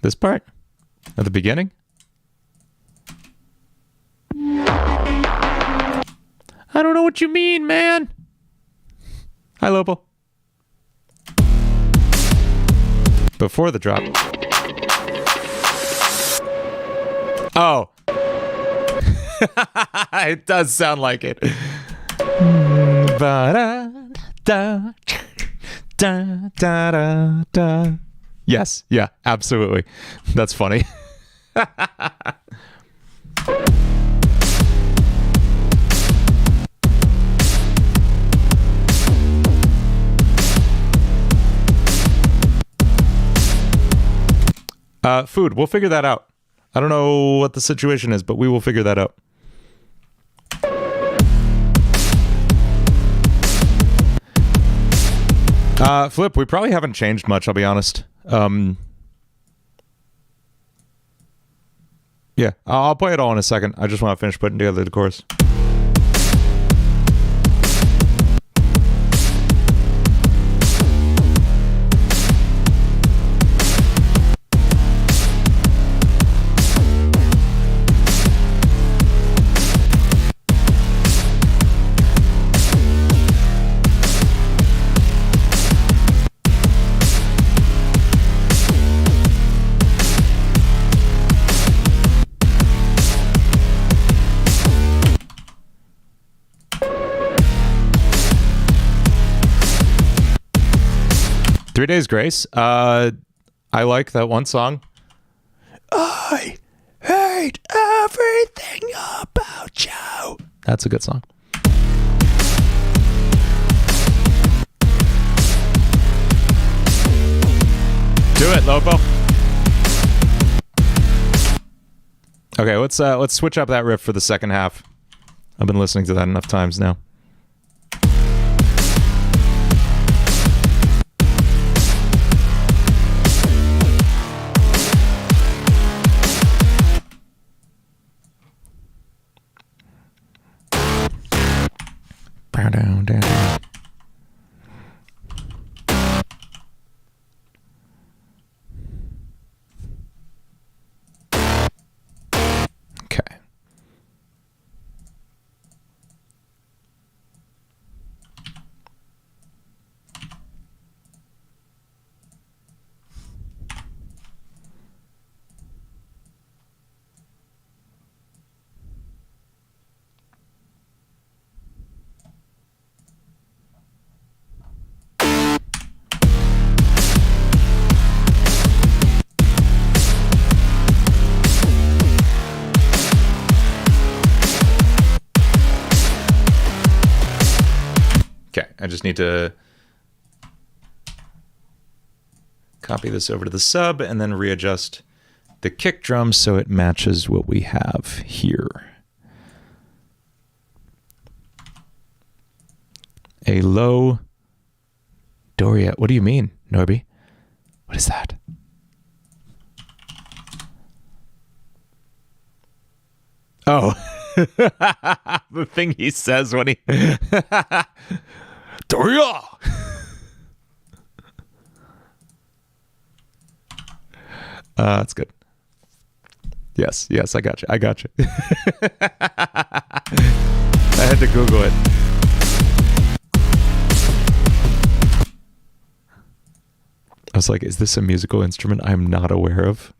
This part? At the beginning? I don't know what you mean, man. Hi, Lopal. Before the drop. Oh. It does sound like it. Yes, yeah, absolutely. That's funny. Food, we'll figure that out. I don't know what the situation is, but we will figure that out. Flip, we probably haven't changed much, I'll be honest. Yeah, I'll play it all in a second. I just want to finish putting together the chorus. Three Days Grace. I like that one song. I hate everything about you. That's a good song. Do it, Lopo. Okay, let's switch up that riff for the second half. I've been listening to that enough times now. Down. Okay. I just need to copy this over to the sub and then readjust the kick drum so it matches what we have here. A low Doria. What do you mean, Norby? What is that? Oh, the thing he says when he... Doria! That's good. Yes, I got you. I had to Google it. I was like, is this a musical instrument I'm not aware of?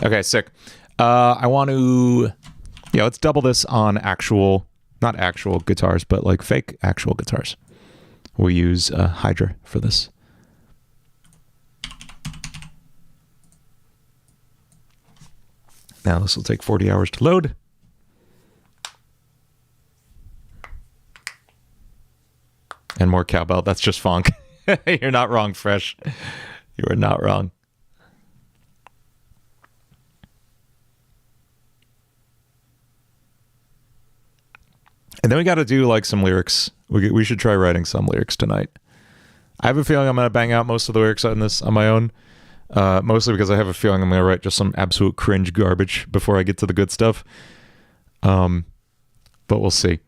Okay, sick. I want to, let's double this on actual, not actual guitars, but like fake actual guitars. We'll use Hydra for this. Now this will take 40 hours to load. And more cowbell. That's just funk. You're not wrong, Fresh. You are not wrong. And then we got to do like some lyrics. We should try writing some lyrics tonight. I have a feeling I'm going to bang out most of the lyrics on this on my own. Mostly because I have a feeling I'm going to write just some absolute cringe garbage before I get to the good stuff. But we'll see.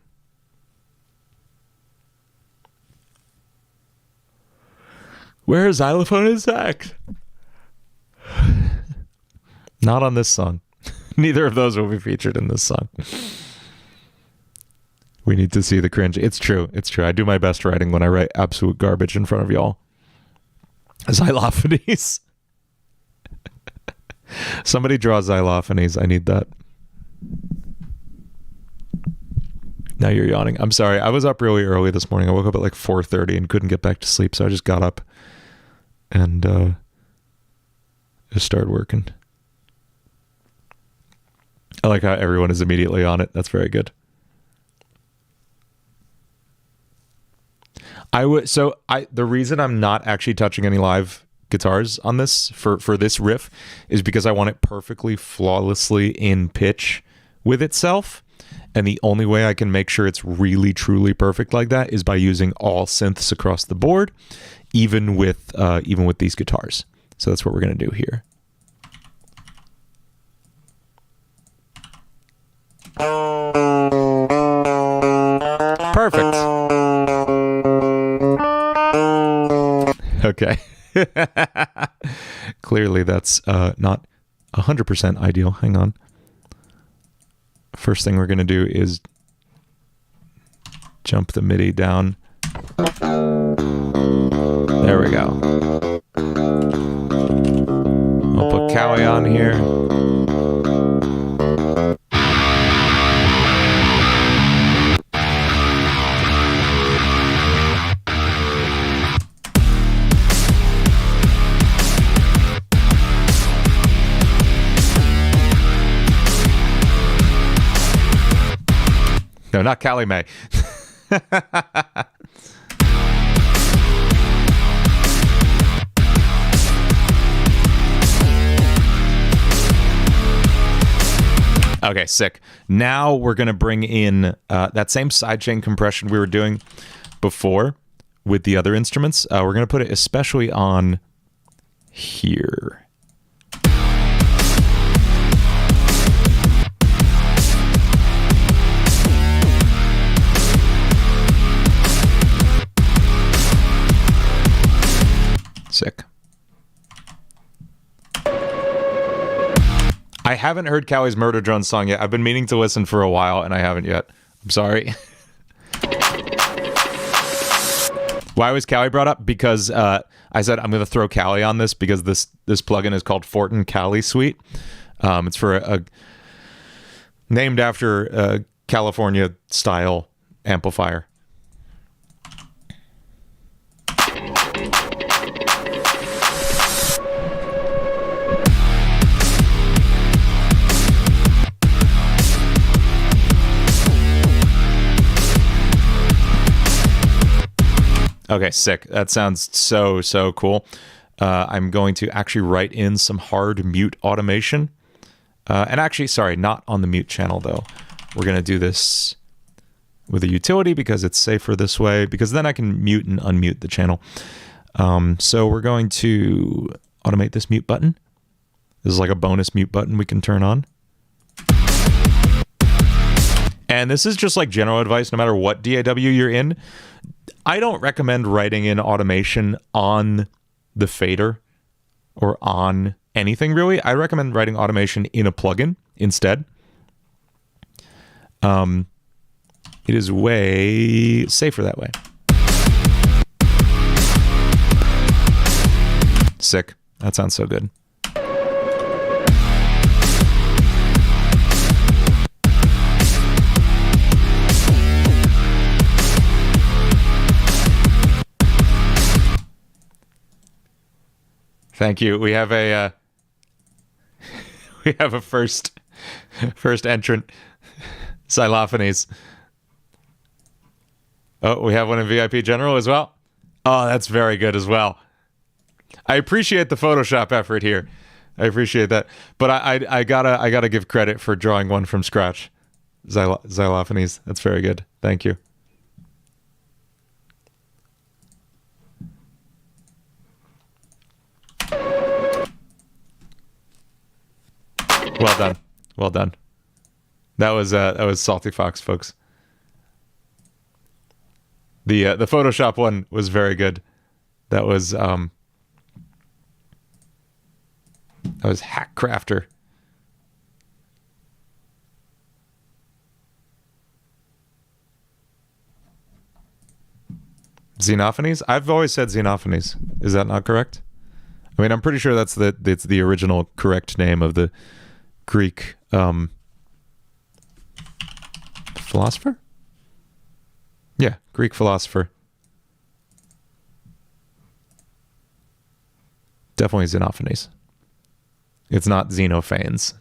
Where is xylophone and sax? Not on this song. Neither of those will be featured in this song. We need to see the cringe. It's true. It's true. I do my best writing when I write absolute garbage in front of y'all. Xylophonies. Somebody draw xylophonies. I need that. Now you're yawning. I'm sorry. I was up really early this morning. I woke up at like 4:30 and couldn't get back to sleep, so I just got up and just started working. I like how everyone is immediately on it. That's very good. The reason I'm not actually touching any live guitars on this for this riff is because I want it perfectly flawlessly in pitch with itself, and the only way I can make sure it's really truly perfect like that is by using all synths across the board, even with these guitars. So that's what we're gonna do here. Perfect. Okay. Clearly that's not 100% ideal. Hang on. First thing we're going to do is jump the MIDI down. There we go. I'll put Cowie on here. No, not Callie Mae. Okay, sick. Now we're going to bring in that same sidechain compression we were doing before with the other instruments. We're going to put it especially on here. Sick. I haven't heard Cowie's Murder Drone song yet. I've been meaning to listen for a while, and I haven't yet. I'm sorry. Why was Cowie brought up? Because I said I'm going to throw Cowie on this because this plugin is called Fortin Cali Suite. It's for a named after a California style amplifier. Okay, sick. That sounds so cool. I'm going to actually write in some hard mute automation. And actually, sorry, not on the mute channel, though. We're going to do this with a utility because it's safer this way, because then I can mute and unmute the channel. So we're going to automate this mute button. This is like a bonus mute button we can turn on. And this is just like general advice, no matter what DAW you're in. I don't recommend writing in automation on the fader or on anything really. I recommend writing automation in a plugin instead. It is way safer that way. Sick. That sounds so good. Thank you. We have a first entrant, xylophonies. Oh, we have one in VIP General as well. Oh, that's very good as well. I appreciate the Photoshop effort here. I appreciate that, but I gotta give credit for drawing one from scratch. Xylophonies. That's very good. Thank you. Well done. Well done. That was Salty Fox, folks. The Photoshop one was very good. That was Hack Crafter. Xenophonies? I've always said Xenophonies. Is that not correct? I mean, I'm pretty sure it's the original correct name of the Greek philosopher? Yeah, Greek philosopher. Definitely Xenophonies. It's not Xenophanes.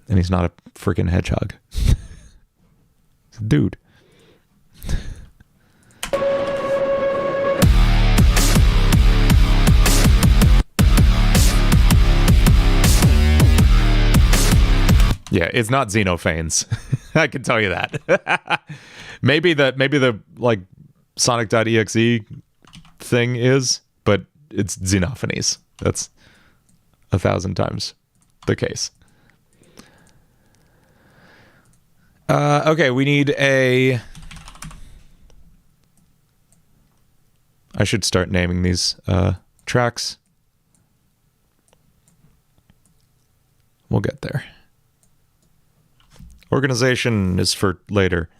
And he's not a freaking hedgehog. He's a dude. Yeah, it's not Xenophanes. I can tell you that. maybe the like Sonic.exe thing is, but it's Xenophonies. That's 1,000 times the case. Okay, we need a... I should start naming these tracks. We'll get there. Organization is for later.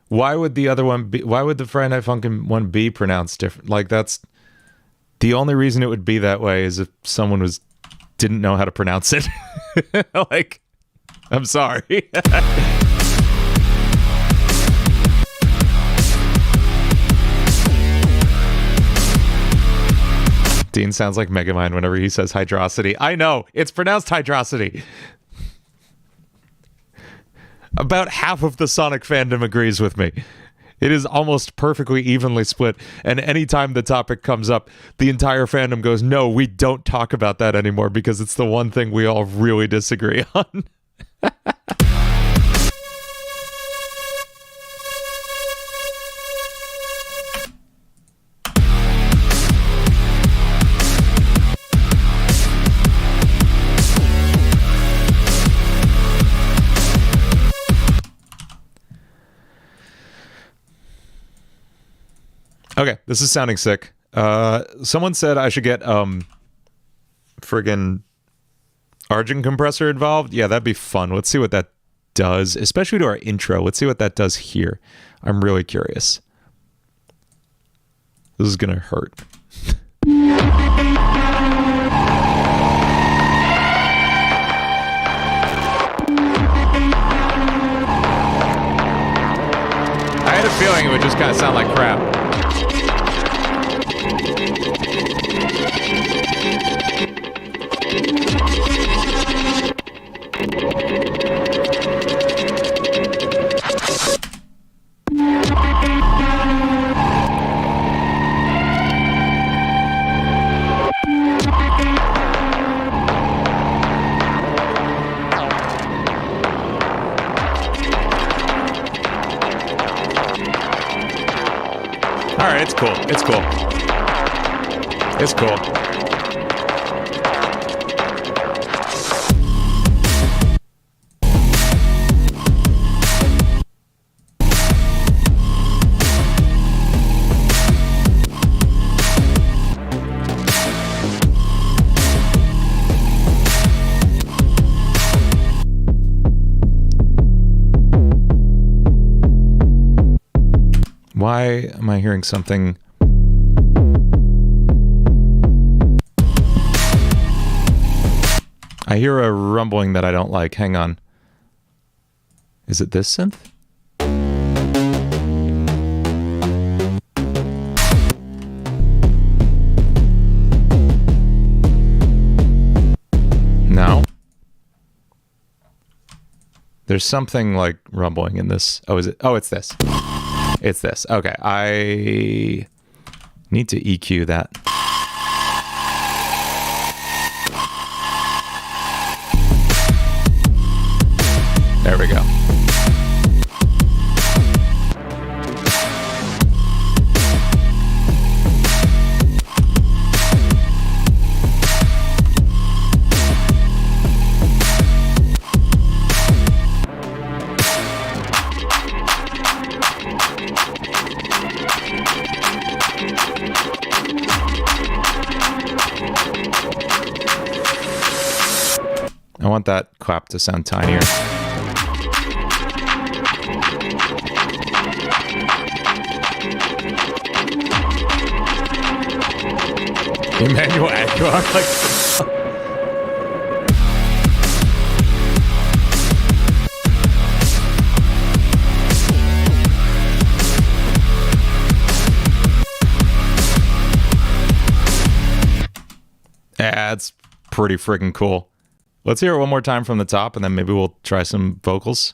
Why would the other one be? Why would the Friday Night Funkin' one be pronounced different? Like, that's the only reason it would be that way is if someone didn't know how to pronounce it. Like, I'm sorry. Dean sounds like Megamind whenever he says hydrosity. I know, it's pronounced hydrosity. About half of the Sonic fandom agrees with me. It is almost perfectly evenly split, and anytime the topic comes up, the entire fandom goes, no, we don't talk about that anymore because it's the one thing we all really disagree on. Okay, this is sounding sick. Someone said I should get friggin' Argent compressor involved. Yeah, that'd be fun. Let's see what that does, especially to our intro. Let's see what that does here. I'm really curious. This is gonna hurt. I had a feeling it would just kind of sound like crap. Alright, it's cool. It's cool. It's cool. Why am I hearing something? I hear a rumbling that I don't like. Hang on. Is it this synth? No. There's something like rumbling in this. Oh, is it? Oh, it's this. It's this. Okay. I need to EQ that. There we go. I want that clap to sound tinier. Emmanuel Aguilar, like... Yeah, it's pretty freaking cool. Let's hear it one more time from the top, and then maybe we'll try some vocals.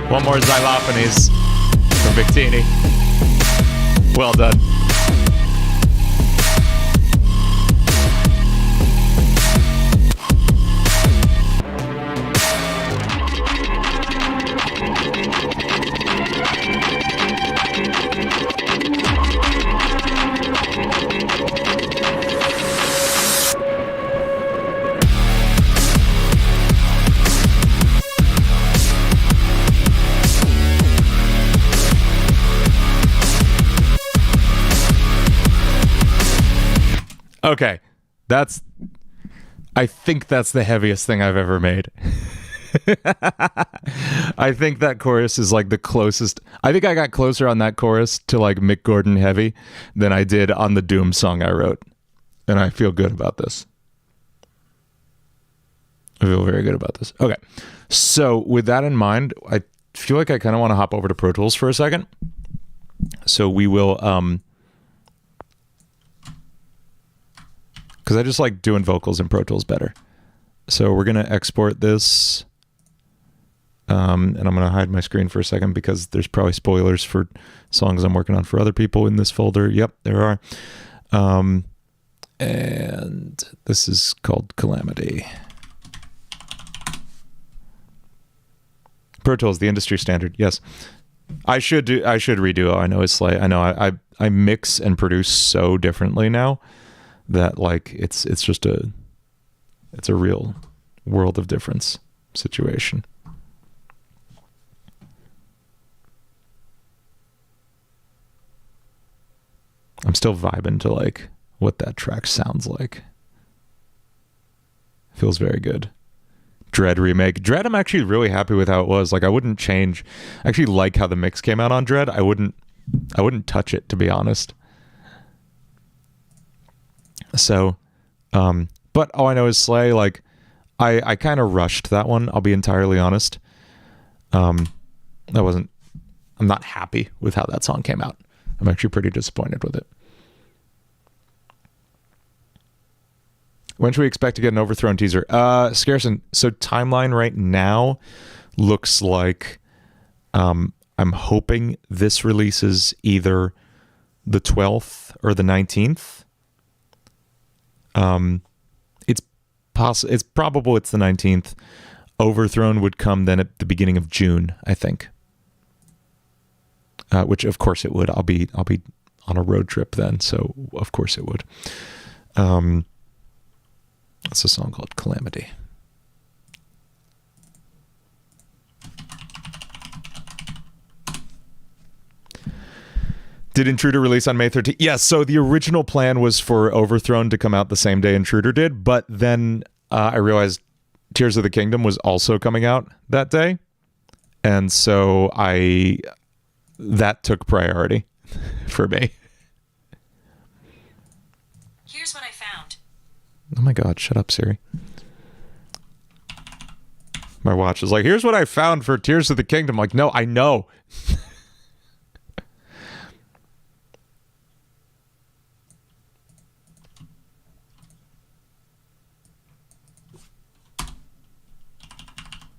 One more xylophones from Victini. Well done. Okay, I think that's the heaviest thing I've ever made. I think that chorus is like the closest. I think I got closer on that chorus to like Mick Gordon heavy than I did on the Doom song I wrote. And I feel good about this. I feel very good about this. Okay, so with that in mind, I feel like I kind of want to hop over to Pro Tools for a second. So we will... because I just like doing vocals in Pro Tools better. So we're going to export this. And I'm going to hide my screen for a second because there's probably spoilers for songs I'm working on for other people in this folder. Yep, there are. And this is called Calamity. Pro Tools, the industry standard. Yes. I should redo. I know it's like, I know I mix and produce so differently now that like it's just a real world of difference situation. I'm still vibing to like what that track sounds like. Feels very good. Dread remake. Dread, I'm actually really happy with how it was. Like I wouldn't change. I actually like how the mix came out on Dread. I wouldn't touch it, to be honest. So, but all I know is Slay, like, I kind of rushed that one, I'll be entirely honest. I'm not happy with how that song came out. I'm actually pretty disappointed with it. When should we expect to get an Overthrown teaser? Scarson, so timeline right now looks like, I'm hoping this releases either the 12th or the 19th. It's probable it's the 19th. Overthrown would come then at the beginning of June, I think. Which of course it would. I'll be on a road trip then, so of course it would. It's a song called Calamity. Did Intruder release on May 13th? Yes, so the original plan was for Overthrown to come out the same day Intruder did, but then I realized Tears of the Kingdom was also coming out that day. And so that took priority for me. Here's what I found. Oh my God, shut up, Siri. My watch is like, here's what I found for Tears of the Kingdom. I'm like, no, I know.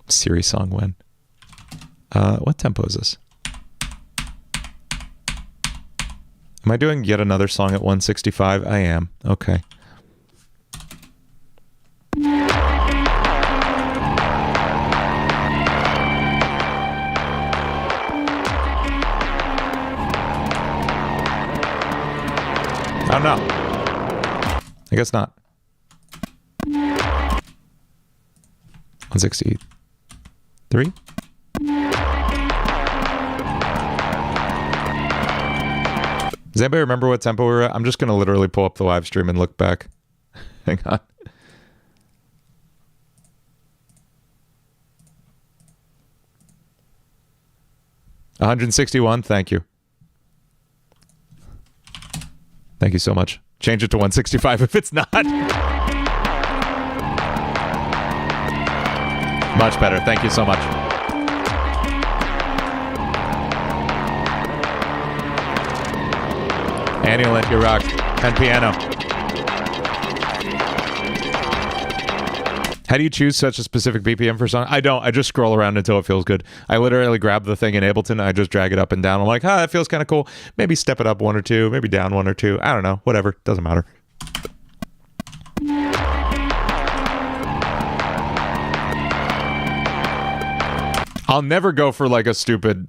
Siri song when? What tempo is this? Am I doing yet another song at 165? I am. Okay. Oh no. I guess not. 163. Does anybody remember what tempo we were at? I'm just going to literally pull up the live stream and look back. Hang on. $161. Thank you. Thank you so much. Change it to 165 if it's not. Much better. Thank you so much. Annulant, you rock. And piano. How do you choose such a specific BPM for a song? I don't. I just scroll around until it feels good. I literally grab the thing in Ableton and I just drag it up and down. I'm like, that feels kind of cool. Maybe step it up one or two. Maybe down one or two. I don't know. Whatever. Doesn't matter. I'll never go for like a stupid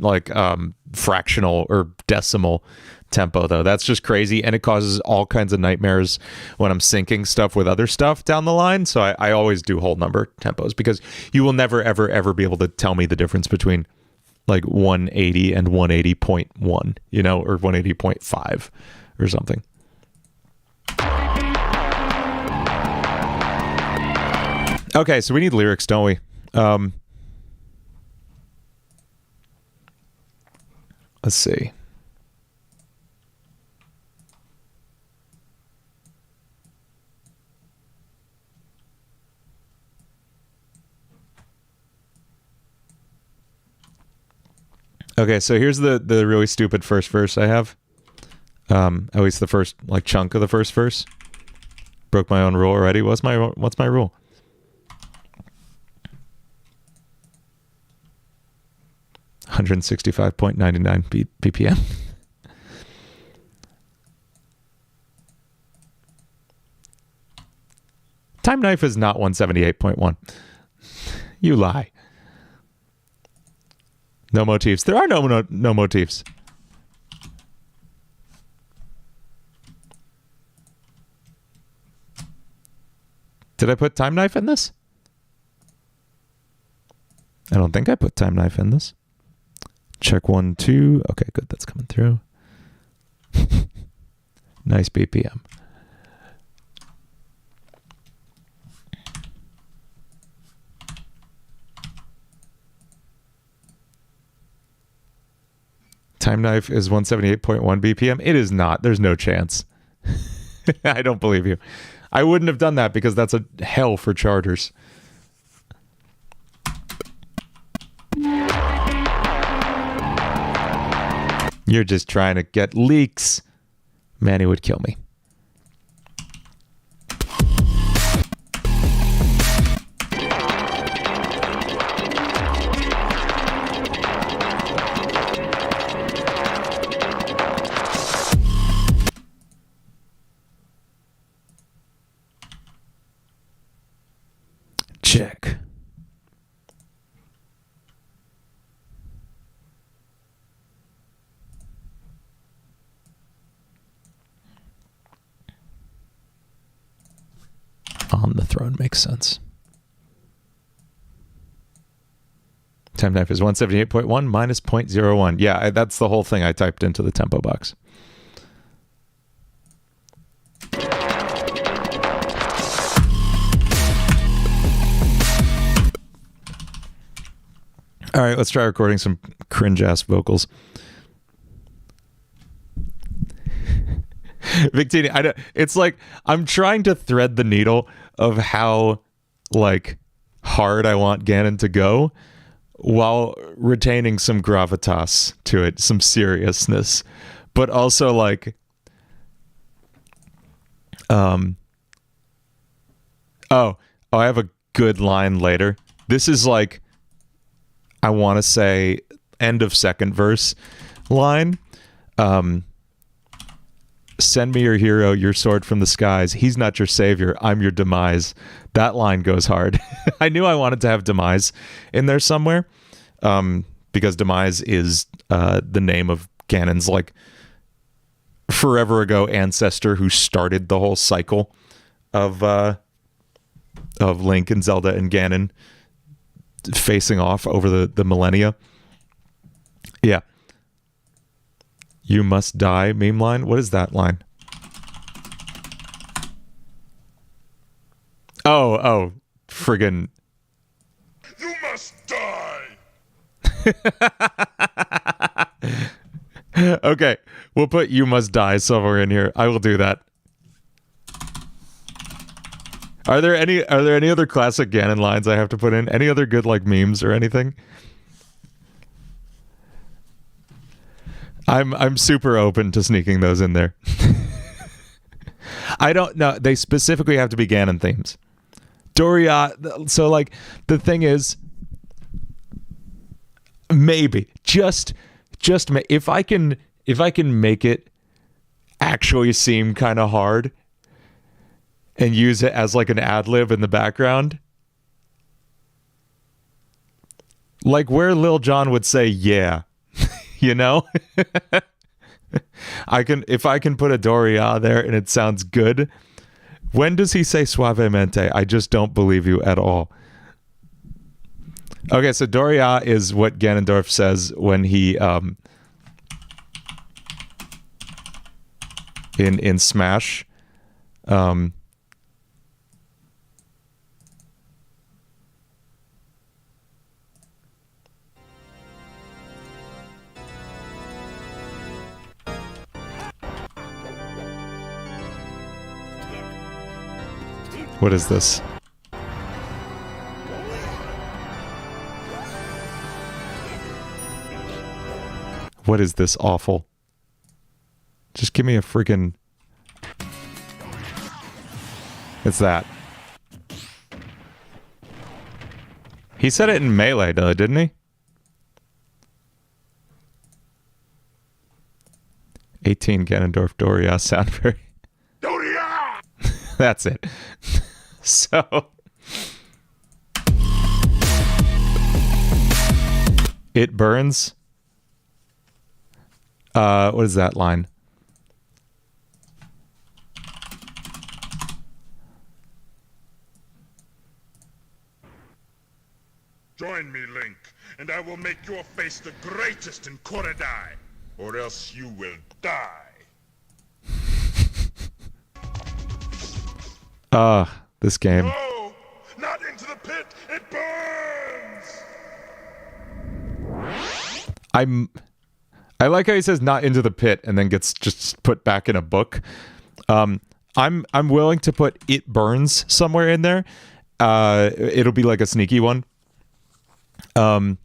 fractional or decimal tempo though. That's just crazy, and it causes all kinds of nightmares when I'm syncing stuff with other stuff down the line. So I always do whole number tempos, because you will never ever ever be able to tell me the difference between like 180 and 180.1, you know, or 180.5 or something. Okay, so we need lyrics, don't we? Let's see. Okay, so here's the really stupid first verse I have. At least the first chunk of the first verse. Broke my own rule already. What's my rule? $165.99 BPM. Time Knife is not 178.1. You lie. No motifs. There are no motifs. Did I put Time Knife in this? I don't think I put Time Knife in this. Check 1, 2. Okay, good. That's coming through. Nice BPM. Time Knife is 178.1 BPM. It is not. There's no chance. I don't believe you. I wouldn't have done that because that's a hell for charters. You're just trying to get leaks. Manny would kill me. Check. makes sense. Temp is 178.1 minus 0.01. Yeah, that's the whole thing I typed into the tempo box. All right, let's try recording some cringe-ass vocals. Victini, it's like I'm trying to thread the needle of how like hard I want Ganon to go while retaining some gravitas to it, some seriousness, but also like I have a good line later. This is like, I want to say end of second verse line. Send me your hero, your sword from the skies. He's not your savior. I'm your demise. That line goes hard. I knew I wanted to have demise in there somewhere, because demise is the name of Ganon's like forever ago ancestor who started the whole cycle of Link and Zelda and Ganon facing off over the millennia. Yeah. You must die meme line. What is that line? Oh, friggin'. You must die. Okay, we'll put "you must die" somewhere in here. I will do that. Are there any other classic Ganon lines I have to put in? Any other good like memes or anything? I'm super open to sneaking those in there. I don't know. They specifically have to be Ganon themes. Doria. So like the thing is, maybe just if I can make it actually seem kind of hard and use it as like an ad lib in the background, like where Lil Jon would say yeah. You know, if I can put a Doria there and it sounds good. When does he say suavemente? I just don't believe you at all. Okay, so Doria is what Ganondorf says when he in Smash. What is this? What is this awful? Just give me a freaking... It's that. He said it in Melee, though, didn't he? 18 Ganondorf Doria sound very... Doria! That's it. So... It burns. What is that line? Join me, Link, and I will make your face the greatest in Korodai, or else you will die. This game. No! Not into the pit! It burns! I like how he says not into the pit and then gets just put back in a book. I'm willing to put it burns somewhere in there. It'll be like a sneaky one. Or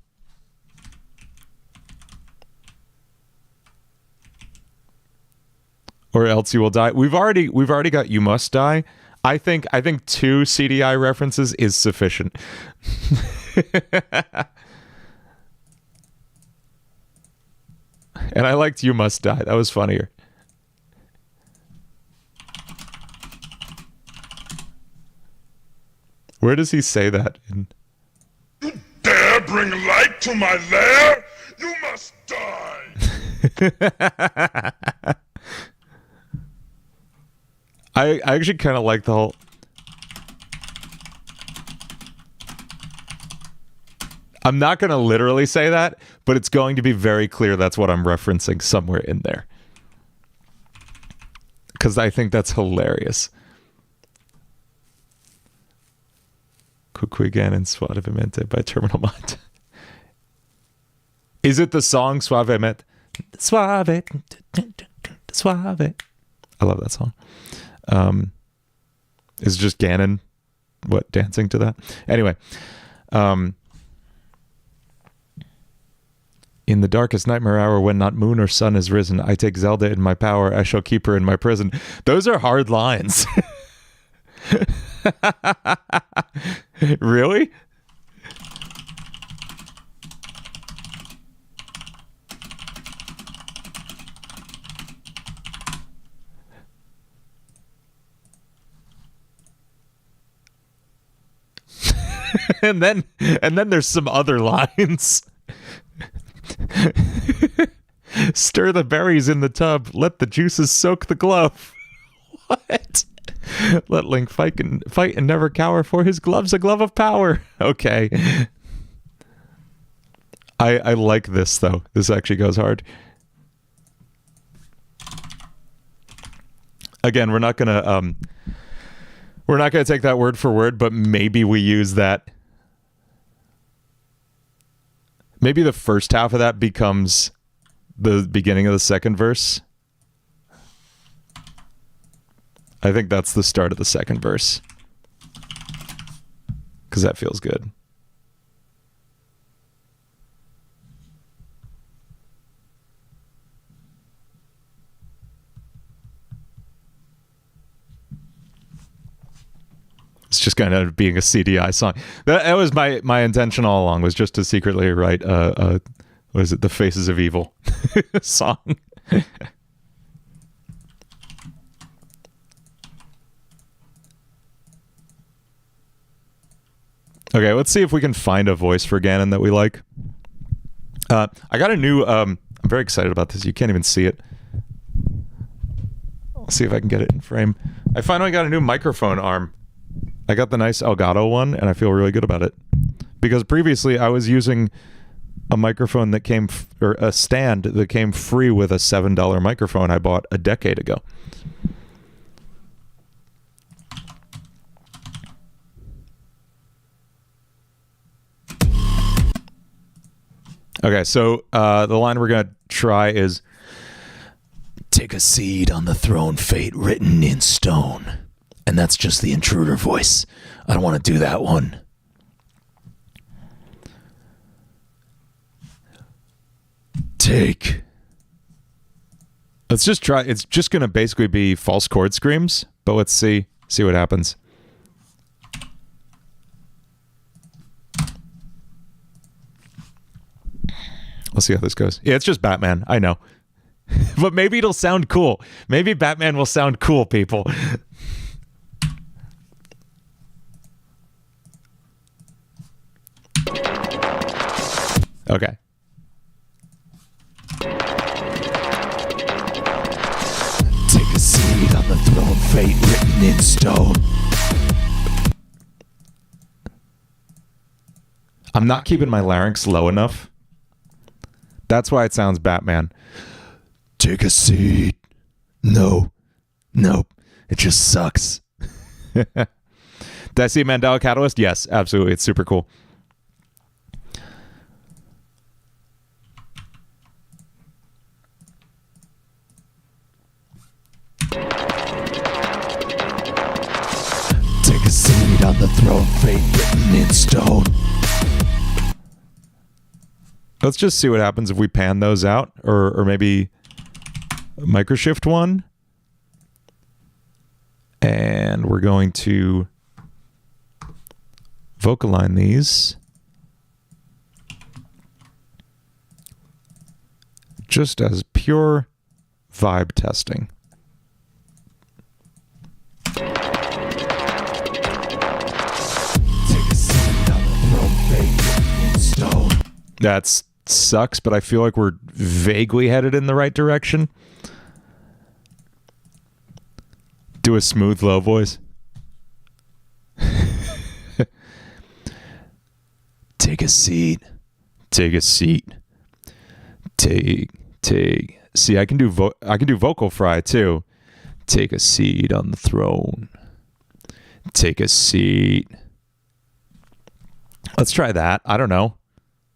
else you will die. We've already got you must die. I think 2 CDI references is sufficient. And I liked you must die. That was funnier. Where does he say that? You dare bring light to my lair? You must die! I actually kind of like the whole... I'm not going to literally say that, but it's going to be very clear that's what I'm referencing somewhere in there. Because I think that's hilarious. Ganon Suavemente by Terminal Mind. Is it the song Suavemente? Suave. Suave. I love that song. Is just Ganon, dancing to that? Anyway. In the darkest nightmare hour, when not moon or sun is risen, I take Zelda in my power, I shall keep her in my prison. Those are hard lines. Really? and then there's some other lines. Stir the berries in the tub. Let the juices soak the glove. What? Let Link fight and never cower, for his glove's a glove of power. Okay. I like this though. This actually goes hard. Again, we're not gonna take that word for word, but maybe we use that. Maybe the first half of that becomes the beginning of the second verse. I think that's the start of the second verse. Because that feels good. It's just kind of being a CDI song. That was my intention all along, was just to secretly write what is it, the Faces of Evil song. Okay, let's see if we can find a voice for Ganon that we like. I got a new I'm very excited about this. You can't even see it. I'll see if I can get it in frame. I finally got a new microphone arm. I got the nice Elgato one, and I feel really good about it. Because previously I was using a microphone that came, or a stand that came free with a $7 microphone I bought a decade ago. Okay, so the line we're going to try is, take a seed on the throne, fate written in stone. And that's just the intruder voice. I don't want to do that one. Take. Let's just try. It's just going to basically be false chord screams, but let's see what happens. Let's see how this goes. Yeah, it's just Batman. I know. But maybe it'll sound cool. Maybe Batman will sound cool, people. Okay. Take a seat on the throne, fate written in stone. I'm not keeping my larynx low enough. That's why it sounds Batman. Take a seat. No. Nope. It just sucks. Did I see Mandela Catalyst? Yes, absolutely. It's super cool. Take a seat on the throne, fate written in stone. Let's just see what happens if we pan those out, or maybe microshift one. And we're going to vocal line these. Just as pure vibe testing. That sucks, but I feel like we're vaguely headed in the right direction. Do a smooth, low voice. Take a seat. Take a seat. Take. See, I can do vocal fry too. Take a seat on the throne. Take a seat. Let's try that. I don't know.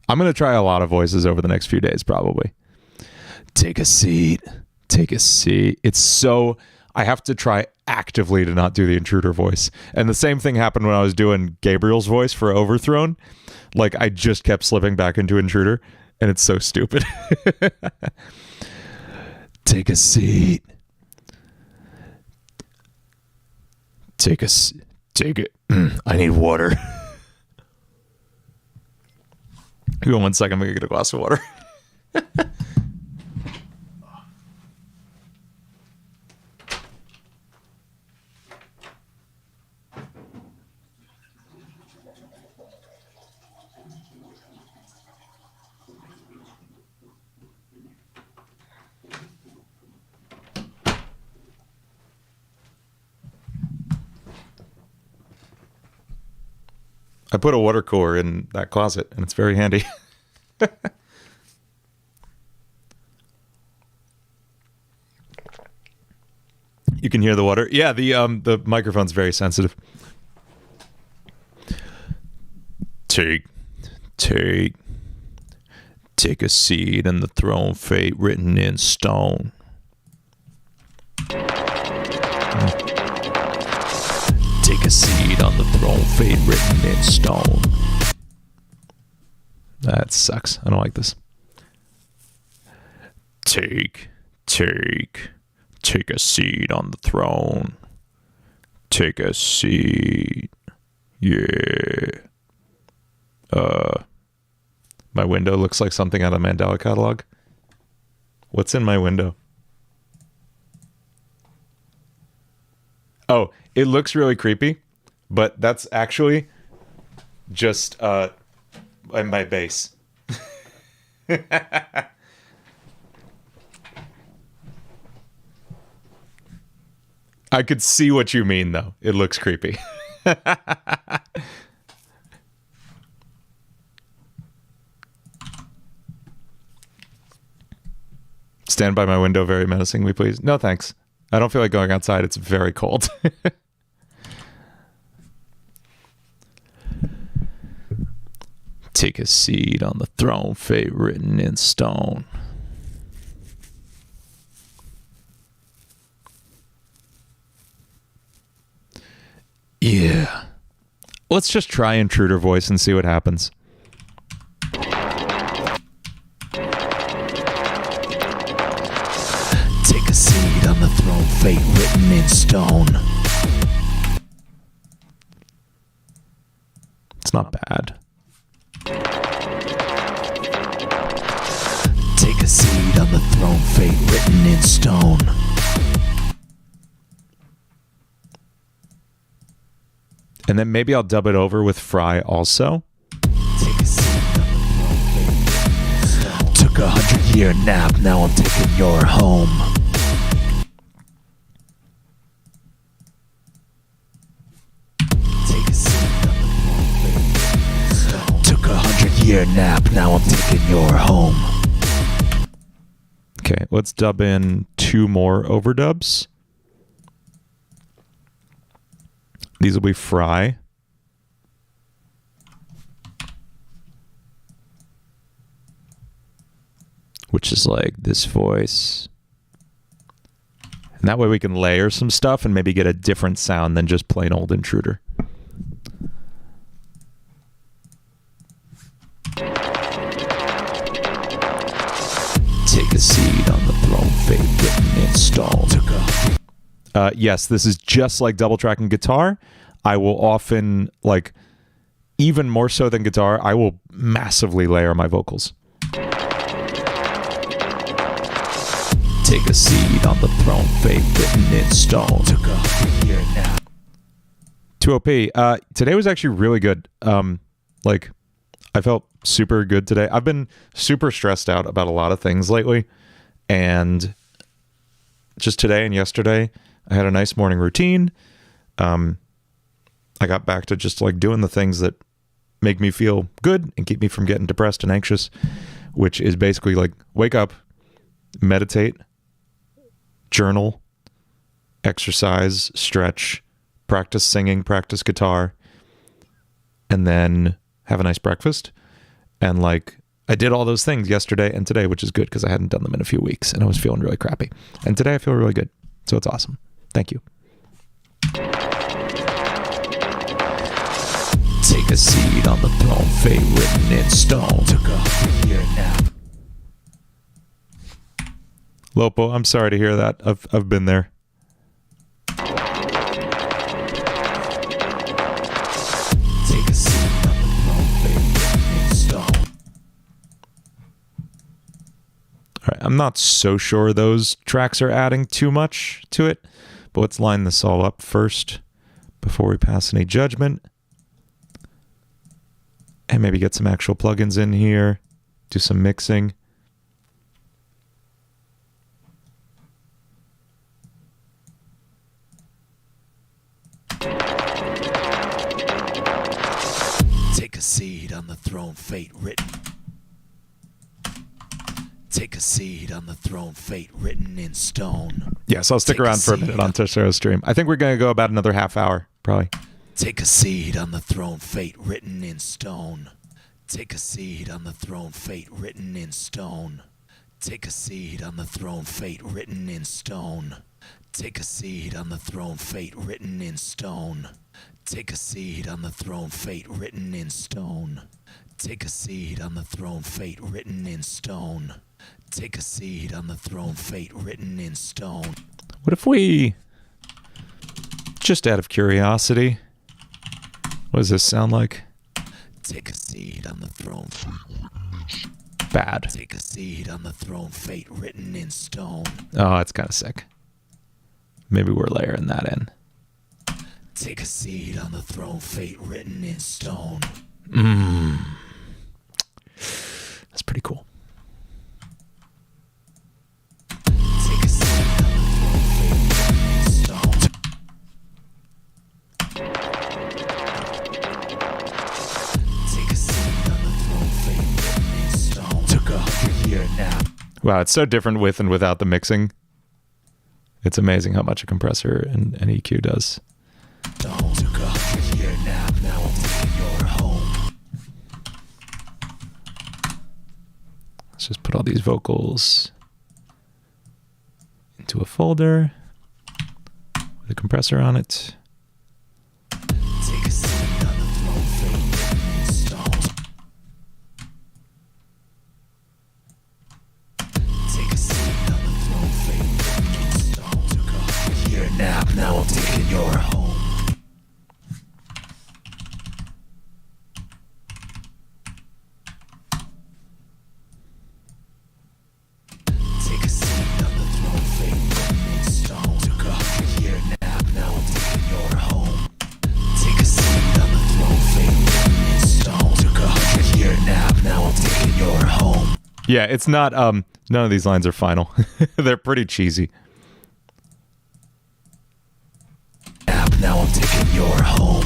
I'm going to try a lot of voices over the next few days, probably. Take a seat. Take a seat. It's so... I have to try actively to not do the intruder voice. And the same thing happened when I was doing Gabriel's voice for Overthrown. Like, I just kept slipping back into intruder, and it's so stupid. Take a seat. Take it. I need water. Give me 1 second. I'm going to get a glass of water. I put a water cooler in that closet, and it's very handy. You can hear the water. Yeah, the microphone's very sensitive. Take a seat in the throne, fate written in stone. Take a seat on the throne, fate written in stone. That sucks. I don't like this. Take a seat on the throne. Take a seat. Yeah. My window looks like something out of Mandela catalog. What's in my window? Oh, it looks really creepy, but that's actually just my base. I could see what you mean, though. It looks creepy. Stand by my window very menacingly, please. No, thanks. I don't feel like going outside. It's very cold. Take a seat on the throne, fate written in stone. Yeah. Let's just try intruder voice and see what happens. Take a seat on the throne, fate written in stone. It's not bad. Take a seat on the throne, fate written in stone. And then maybe I'll dub it over with Fry also. Take a seat on the throne, fate written in stone. Took a 100-year nap, now I'm taking your home. Take a seat on the throne, fate written in stone. Took a 100-year nap, now I'm taking your home. Okay, let's dub in 2 more overdubs. These will be Fry. Which is like this voice. And that way we can layer some stuff and maybe get a different sound than just plain old intruder. Take a seat on the throne, fate written in stone. Yes, this is just like double tracking guitar. I will often, like, even more so than guitar, I will massively layer my vocals. Take a seat on the throne, fate written in stone. Took a 100-year nap. 2OP. Today was actually really good. Like, I felt super good today. I've been super stressed out about a lot of things lately, and just today and yesterday, I had a nice morning routine. I got back to just like doing the things that make me feel good and keep me from getting depressed and anxious, which is basically like wake up, meditate, journal, exercise, stretch, practice singing, practice guitar, and then have a nice breakfast. And like I did all those things yesterday and today, which is good because I hadn't done them in a few weeks and I was feeling really crappy. And today I feel really good. So it's awesome. Thank you. Take a seat on the throne, fate written in stone. Took a 100-year nap. Lopo, I'm sorry to hear that. I've been there. Take a seat on the throne, fate written in stone. All right, I'm not so sure those tracks are adding too much to it, but let's line this all up first before we pass any judgment. And maybe get some actual plugins in here, do some mixing. Take a seat on the throne, fate written. Take a seat on the throne, fate written in stone. Yes, I'll stick around for a minute on Tessero's stream. I think we're going to go about another half hour, probably. Take a seat on the throne, fate written in stone. Take a seat on the throne, fate written in stone. Take a seat on the throne, fate written in stone. Take a seat on the throne, fate written in stone. Take a seat on the throne, fate written in stone. Take a seat on the throne, fate written in stone. Take a seat on the throne, fate written in stone. What if we, just out of curiosity, what does this sound like? Take a seat on the throne. Bad. Take a seat on the throne, fate written in stone. Oh, that's kind of sick. Maybe we're layering that in. Take a seat on the throne, fate written in stone. That's pretty cool. Take a seat on the throne, fate written in stone. Take a seat on the throne, fate written in stone. Took a 100-year nap. Wow, it's so different with and without the mixing. It's amazing how much a compressor and EQ does. Took a 100-year nap, now I'm taking your home. Let's just put all these vocals into a folder with a compressor on it. Take a seat on the throne, fate written in stone. Take a seat on the throne, fate written in stone. Took a 100-year nap, now I'm taking your home. Yeah, it's not, none of these lines are final. They're pretty cheesy. Now I'm taking your home.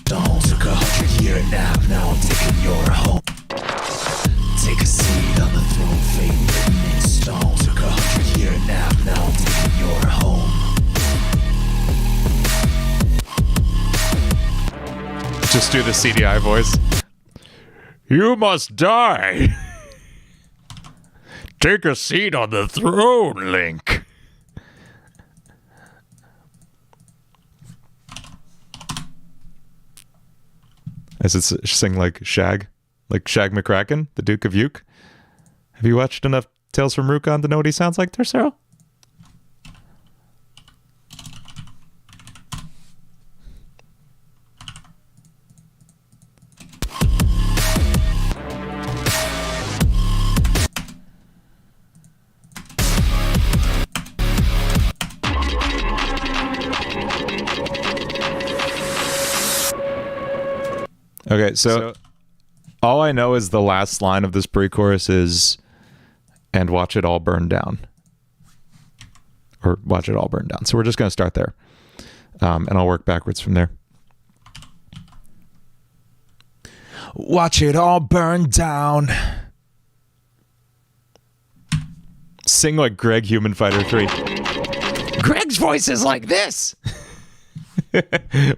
Took a 100-year nap, now I'm taking your home. Take a seat on the throne, fate written in stone. Took a 100-year nap, now I'm taking your home. Just do the CDI voice. You must die. Take a seat on the throne, Link. As it's sing like Shag McCracken, the Duke of Uke. Have you watched enough Tales from Rukon to know what he sounds like, Tercero? Okay, so all I know is the last line of this pre-chorus is, and watch it all burn down. Or watch it all burn down. So we're just going to start there. And I'll work backwards from there. Watch it all burn down. Sing like Greg, Human Fighter 3. Greg's voice is like this.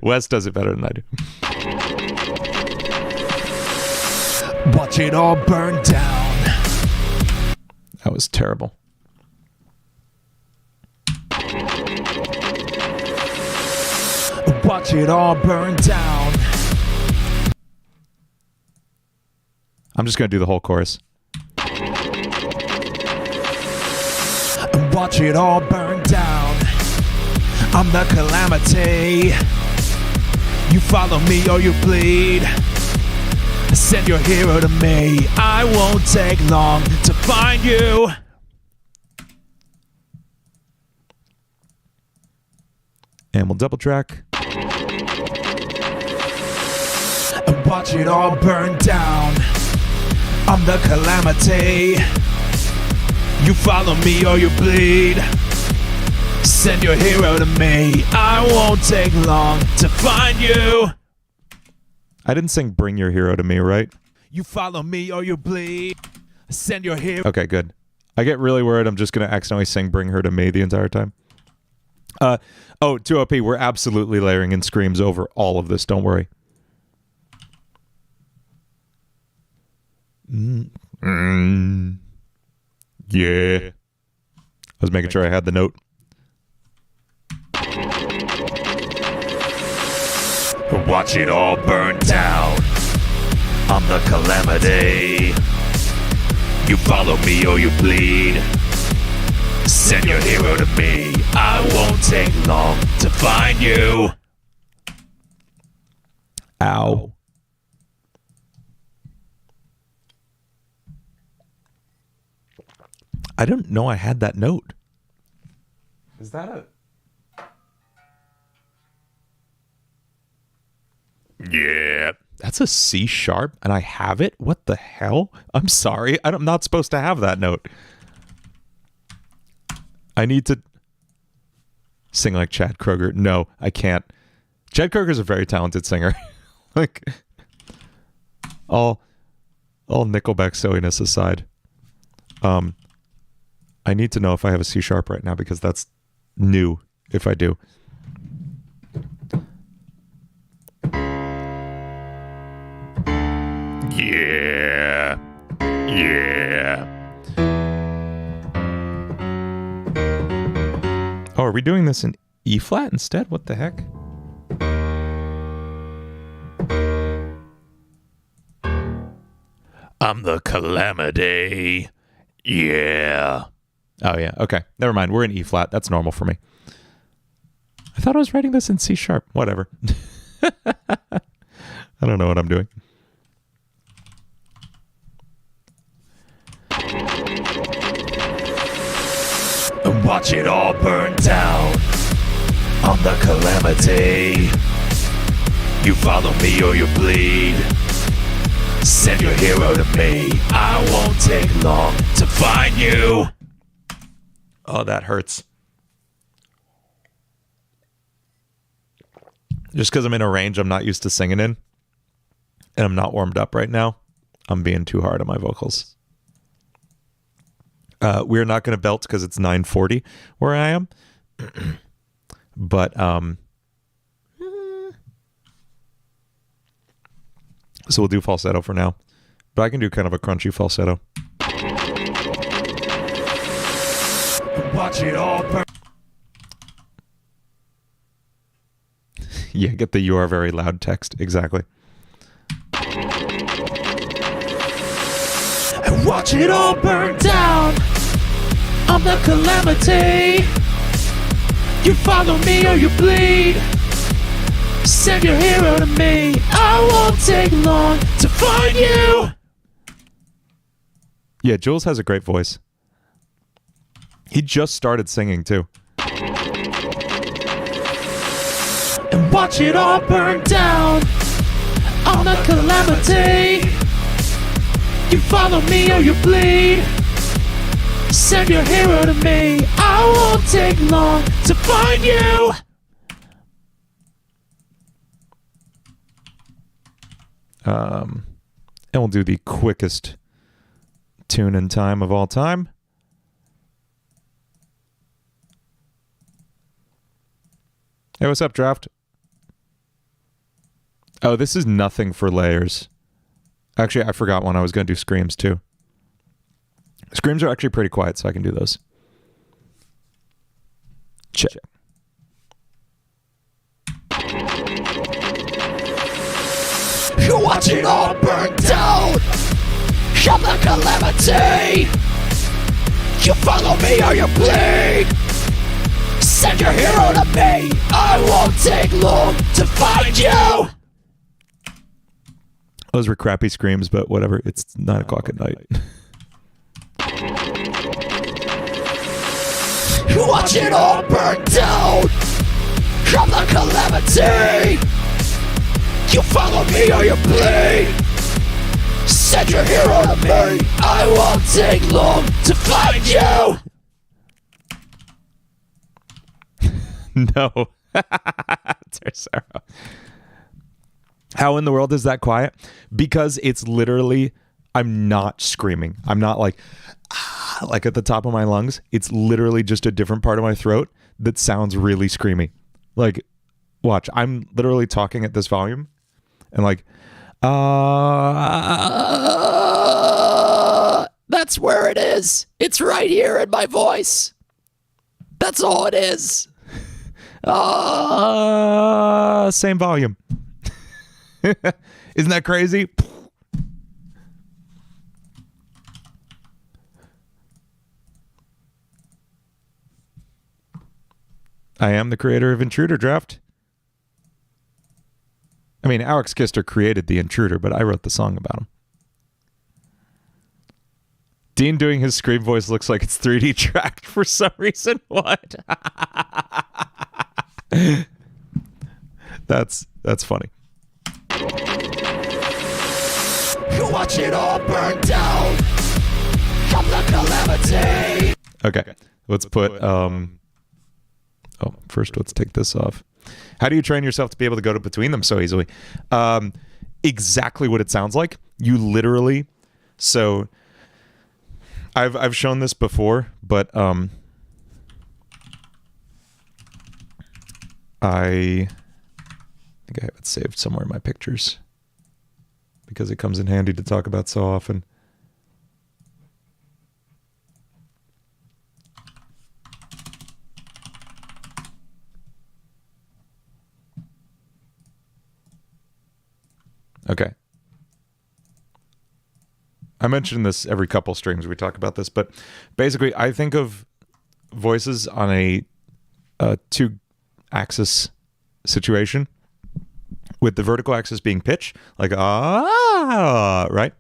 Wes does it better than I do. Watch it all burn down. That was terrible. Watch it all burn down. I'm just going to do the whole chorus. Watch it all burn down. I'm the calamity. You follow me or you bleed. Send your hero to me. I won't take long to find you. And we'll double track. And watch it all burn down. I'm the calamity. You follow me or you bleed. Send your hero to me. I won't take long to find you. I didn't sing Bring Your Hero to Me, right? You follow me or you bleed. Send your hero. Okay, good. I get really worried I'm just going to accidentally sing Bring Her to Me the entire time. 2OP, we're absolutely layering in screams over all of this. Don't worry. Yeah. I was making sure I had the note. Watch it all burn down. I'm the calamity. You follow me or you bleed. Send your hero to me. I won't take long to find you. Ow. I didn't know I had that note. Is that a... Yeah. That's a C sharp and I have it? What the hell? I'm sorry. I'm not supposed to have that note. I need to sing like Chad Kroger. No, I can't. Chad Kroger's a very talented singer. Like, all Nickelback silliness aside. I need to know if I have a C sharp right now because that's new if I do. Yeah. Yeah. Oh, are we doing this in E flat instead? What the heck? I'm the calamity. Yeah. Oh, yeah. Okay. Never mind. We're in E flat. That's normal for me. I thought I was writing this in C sharp. Whatever. I don't know what I'm doing. Watch it all burn down. I'm the calamity. You follow me or you bleed. Send your hero to me. I won't take long to find you. Oh, that hurts. Just because I'm in a range I'm not used to singing in, and I'm not warmed up right now, I'm being too hard on my vocals. We're not going to belt because it's 9:40 where I am. But so we'll do falsetto for now. But I can do kind of a crunchy falsetto. Watch it all burn. Yeah, get the "you are very loud" text. Exactly. And watch it all burn down. I'm the calamity. You follow me or you bleed. Send your hero to me. I won't take long to find you. Yeah, Jules has a great voice. He just started singing too. And watch it all burn down. I'm the calamity. You follow me or you bleed. Send your hero to me. I won't take long to find you. And we'll do the quickest tune in time of all time. Hey, what's up, Draft? Oh, this is nothing for layers. Actually, I forgot one. I was going to do screams, too. Screams are actually pretty quiet, so I can do those. Check. You watch it all burn down. I'm the calamity. You follow me or you bleed. Send your hero to me. I won't take long to find you. Those were crappy screams, but whatever. It's 9 o'clock at night. You watch it all burn down. I'm the calamity. You follow me or you bleed. Send your hero to me. I won't take long to find you. No. Tercero. How in the world is that quiet? Because it's literally, I'm not screaming. I'm not like at the top of my lungs. It's literally just a different part of my throat that sounds really screamy. Like, watch, I'm literally talking at this volume and like, that's where it is. It's right here in my voice. That's all it is. Same volume. Isn't that crazy? I am the creator of Intruder Draft. I mean, Alex Kister created the Intruder, but I wrote the song about him. Dean doing his scream voice looks like it's 3D tracked for some reason. What? That's funny. You watch it all burn down. I'm the calamity. Okay, let's put first let's take this off. How do you train yourself to be able to go between them so easily? Exactly what it sounds like. You literally, so I've shown this before, but I think I have it saved somewhere in my pictures because it comes in handy to talk about so often. Okay. I mention this every couple streams we talk about this, but basically I think of voices on a two-axis situation with the vertical axis being pitch, like right?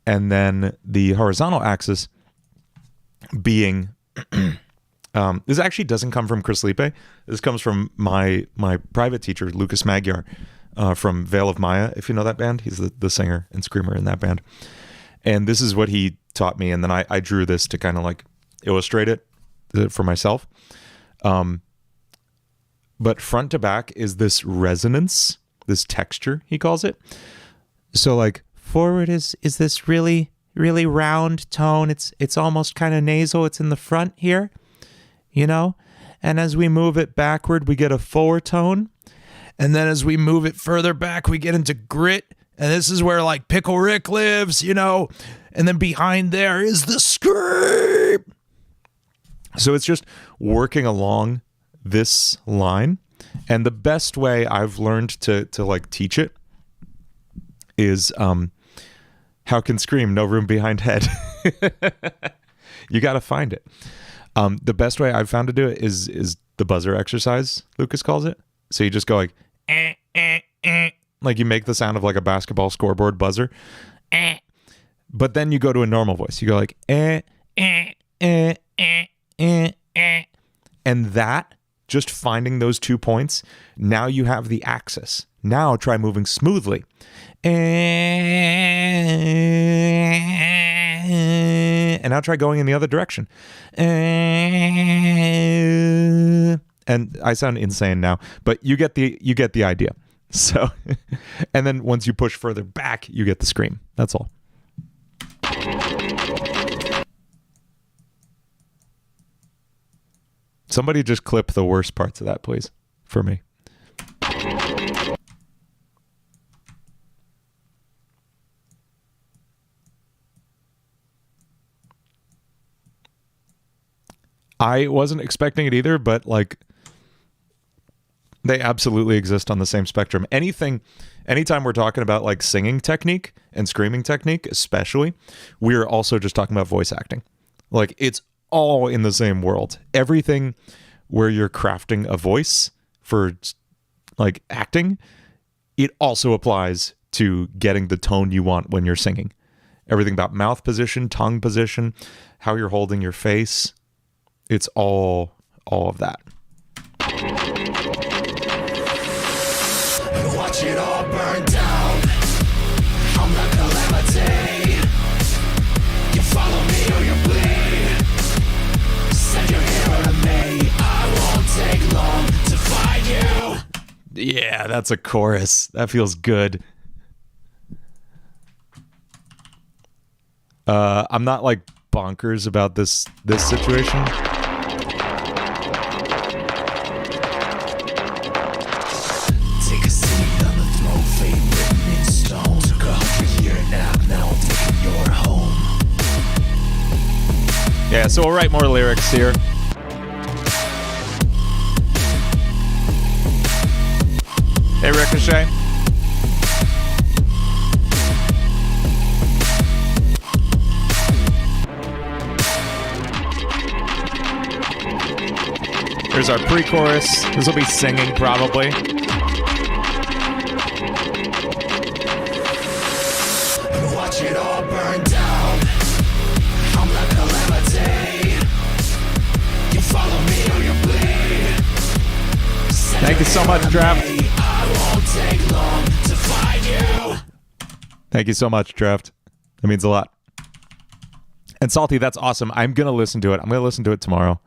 And then the horizontal axis being this actually doesn't come from Chris Lipe. This comes from my private teacher, Lucas Magyar, from Veil of Maya, if you know that band. He's the singer and screamer in that band. And this is what he taught me. And then I drew this to kind of like illustrate it for myself. But front to back is this resonance, this texture, he calls it. So like forward is this really, really round tone. It's almost kind of nasal. It's in the front here, you know? And as we move it backward, we get a forward tone. And then as we move it further back, we get into grit. And this is where like Pickle Rick lives, you know? And then behind there is the scream. So it's just working along this line. And the best way I've learned to like teach it is how can scream, no room behind head. You got to find it. The best way I've found to do it is the buzzer exercise, Lucas calls it. So you just go like, like you make the sound of like a basketball scoreboard buzzer. But then you go to a normal voice. You go like, and that, just finding those 2 points, now you have the axis. Now try moving smoothly. And now try going in the other direction. And I sound insane now, but you get the idea. So, and then once you push further back, you get the scream. That's all. Somebody just clip the worst parts of that, please, for me. I wasn't expecting it either, but like they absolutely exist on the same spectrum. Anytime we're talking about like singing technique and screaming technique, especially, we're also just talking about voice acting. Like it's all in the same world. Everything where you're crafting a voice for like acting, it also applies to getting the tone you want when you're singing. Everything about mouth position, tongue position, how you're holding your face. It's all of that. Watch it all burn down. I'm the calamity. You follow me or you bleed. Send your hero to me. I won't take long to find you. Yeah, that's a chorus. That feels good. I'm not like bonkers about this situation. Take a seat on the throne, fate written in stone. Took 100-year nap, now I'm taking your home. Yeah, so we'll write more lyrics here. Hey, Ricochet. Here's our pre-chorus. This will be singing, probably. Watch it all burn down. I'm the calamity. You follow me or you bleed. Thank you so much, Draft. I won't take long to find you. Thank you so much, Draft. That means a lot. And Salty, that's awesome. I'm going to listen to it. I'm going to listen to it tomorrow.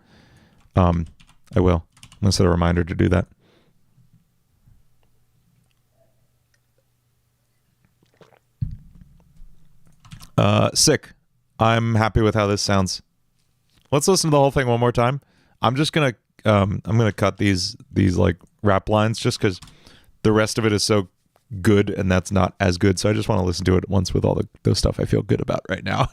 I will. I'm going to set a reminder to do that. Sick. I'm happy with how this sounds. Let's listen to the whole thing one more time. I'm just going to cut these like rap lines just because the rest of it is so good and that's not as good. So I just want to listen to it once with all the stuff I feel good about right now.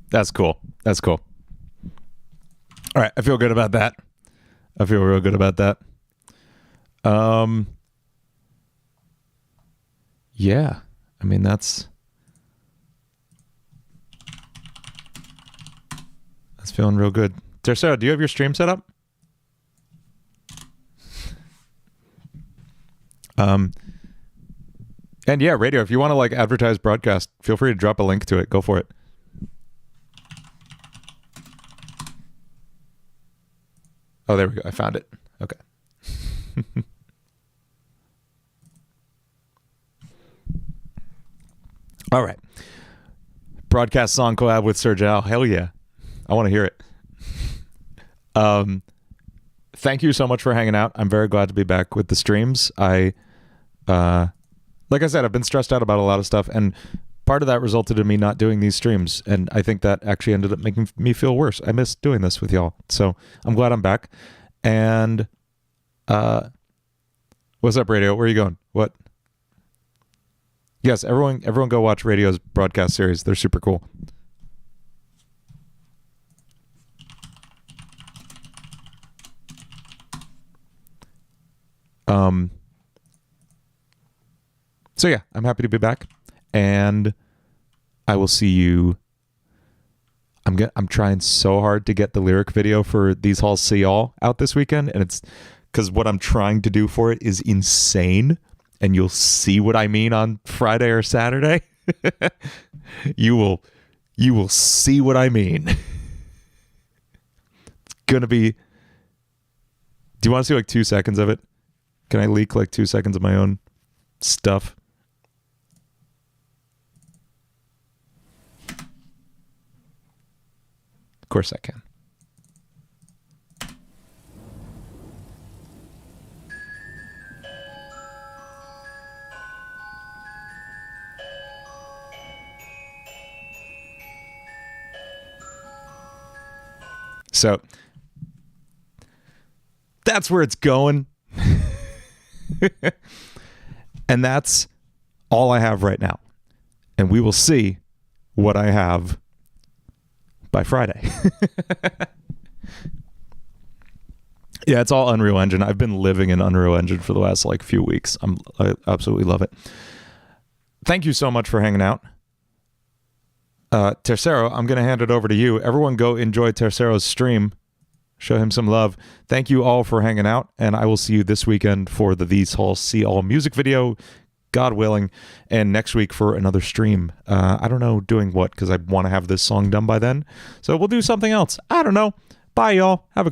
That's cool. That's cool. All right. I feel good about that. I feel real good about that. Yeah. I mean, that's feeling real good. Tercero, do you have your stream set up? And yeah, radio, if you want to like advertise broadcast, feel free to drop a link to it. Go for it. Oh, there we go. I found it. Okay. All right. Broadcast song collab with Sir Jao. Hell yeah. I want to hear it. Thank you so much for hanging out. I'm very glad to be back with the streams. I like I said, I've been stressed out about a lot of stuff, and part of that resulted in me not doing these streams, and I think that actually ended up making me feel worse. I miss doing this with y'all, so I'm glad I'm back. And what's up, Radio? Where are you going? What? Yes, everyone go watch Radio's broadcast series. They're super cool. So yeah, I'm happy to be back, and I will see you. I'm trying so hard to get the lyric video for These Halls See All out this weekend, and it's because what I'm trying to do for it is insane, and you'll see what I mean on Friday or Saturday. You will see what I mean. It's gonna be. Do you want to see like 2 seconds of it? Can I leak like 2 seconds of my own stuff? Of course I can. So that's where it's going. And that's all I have right now. And we will see what I have by Friday. Yeah, it's all Unreal Engine. I've been living in Unreal Engine for the last like few weeks. I absolutely love it. Thank you so much for hanging out. Tercero, I'm going to hand it over to you. Everyone go enjoy Tercero's stream. Show him some love. Thank you all for hanging out, and I will see you this weekend for the These Halls See All music video, God willing, and next week for another stream. I don't know doing what, because I want to have this song done by then. So we'll do something else. I don't know. Bye, y'all. Have a good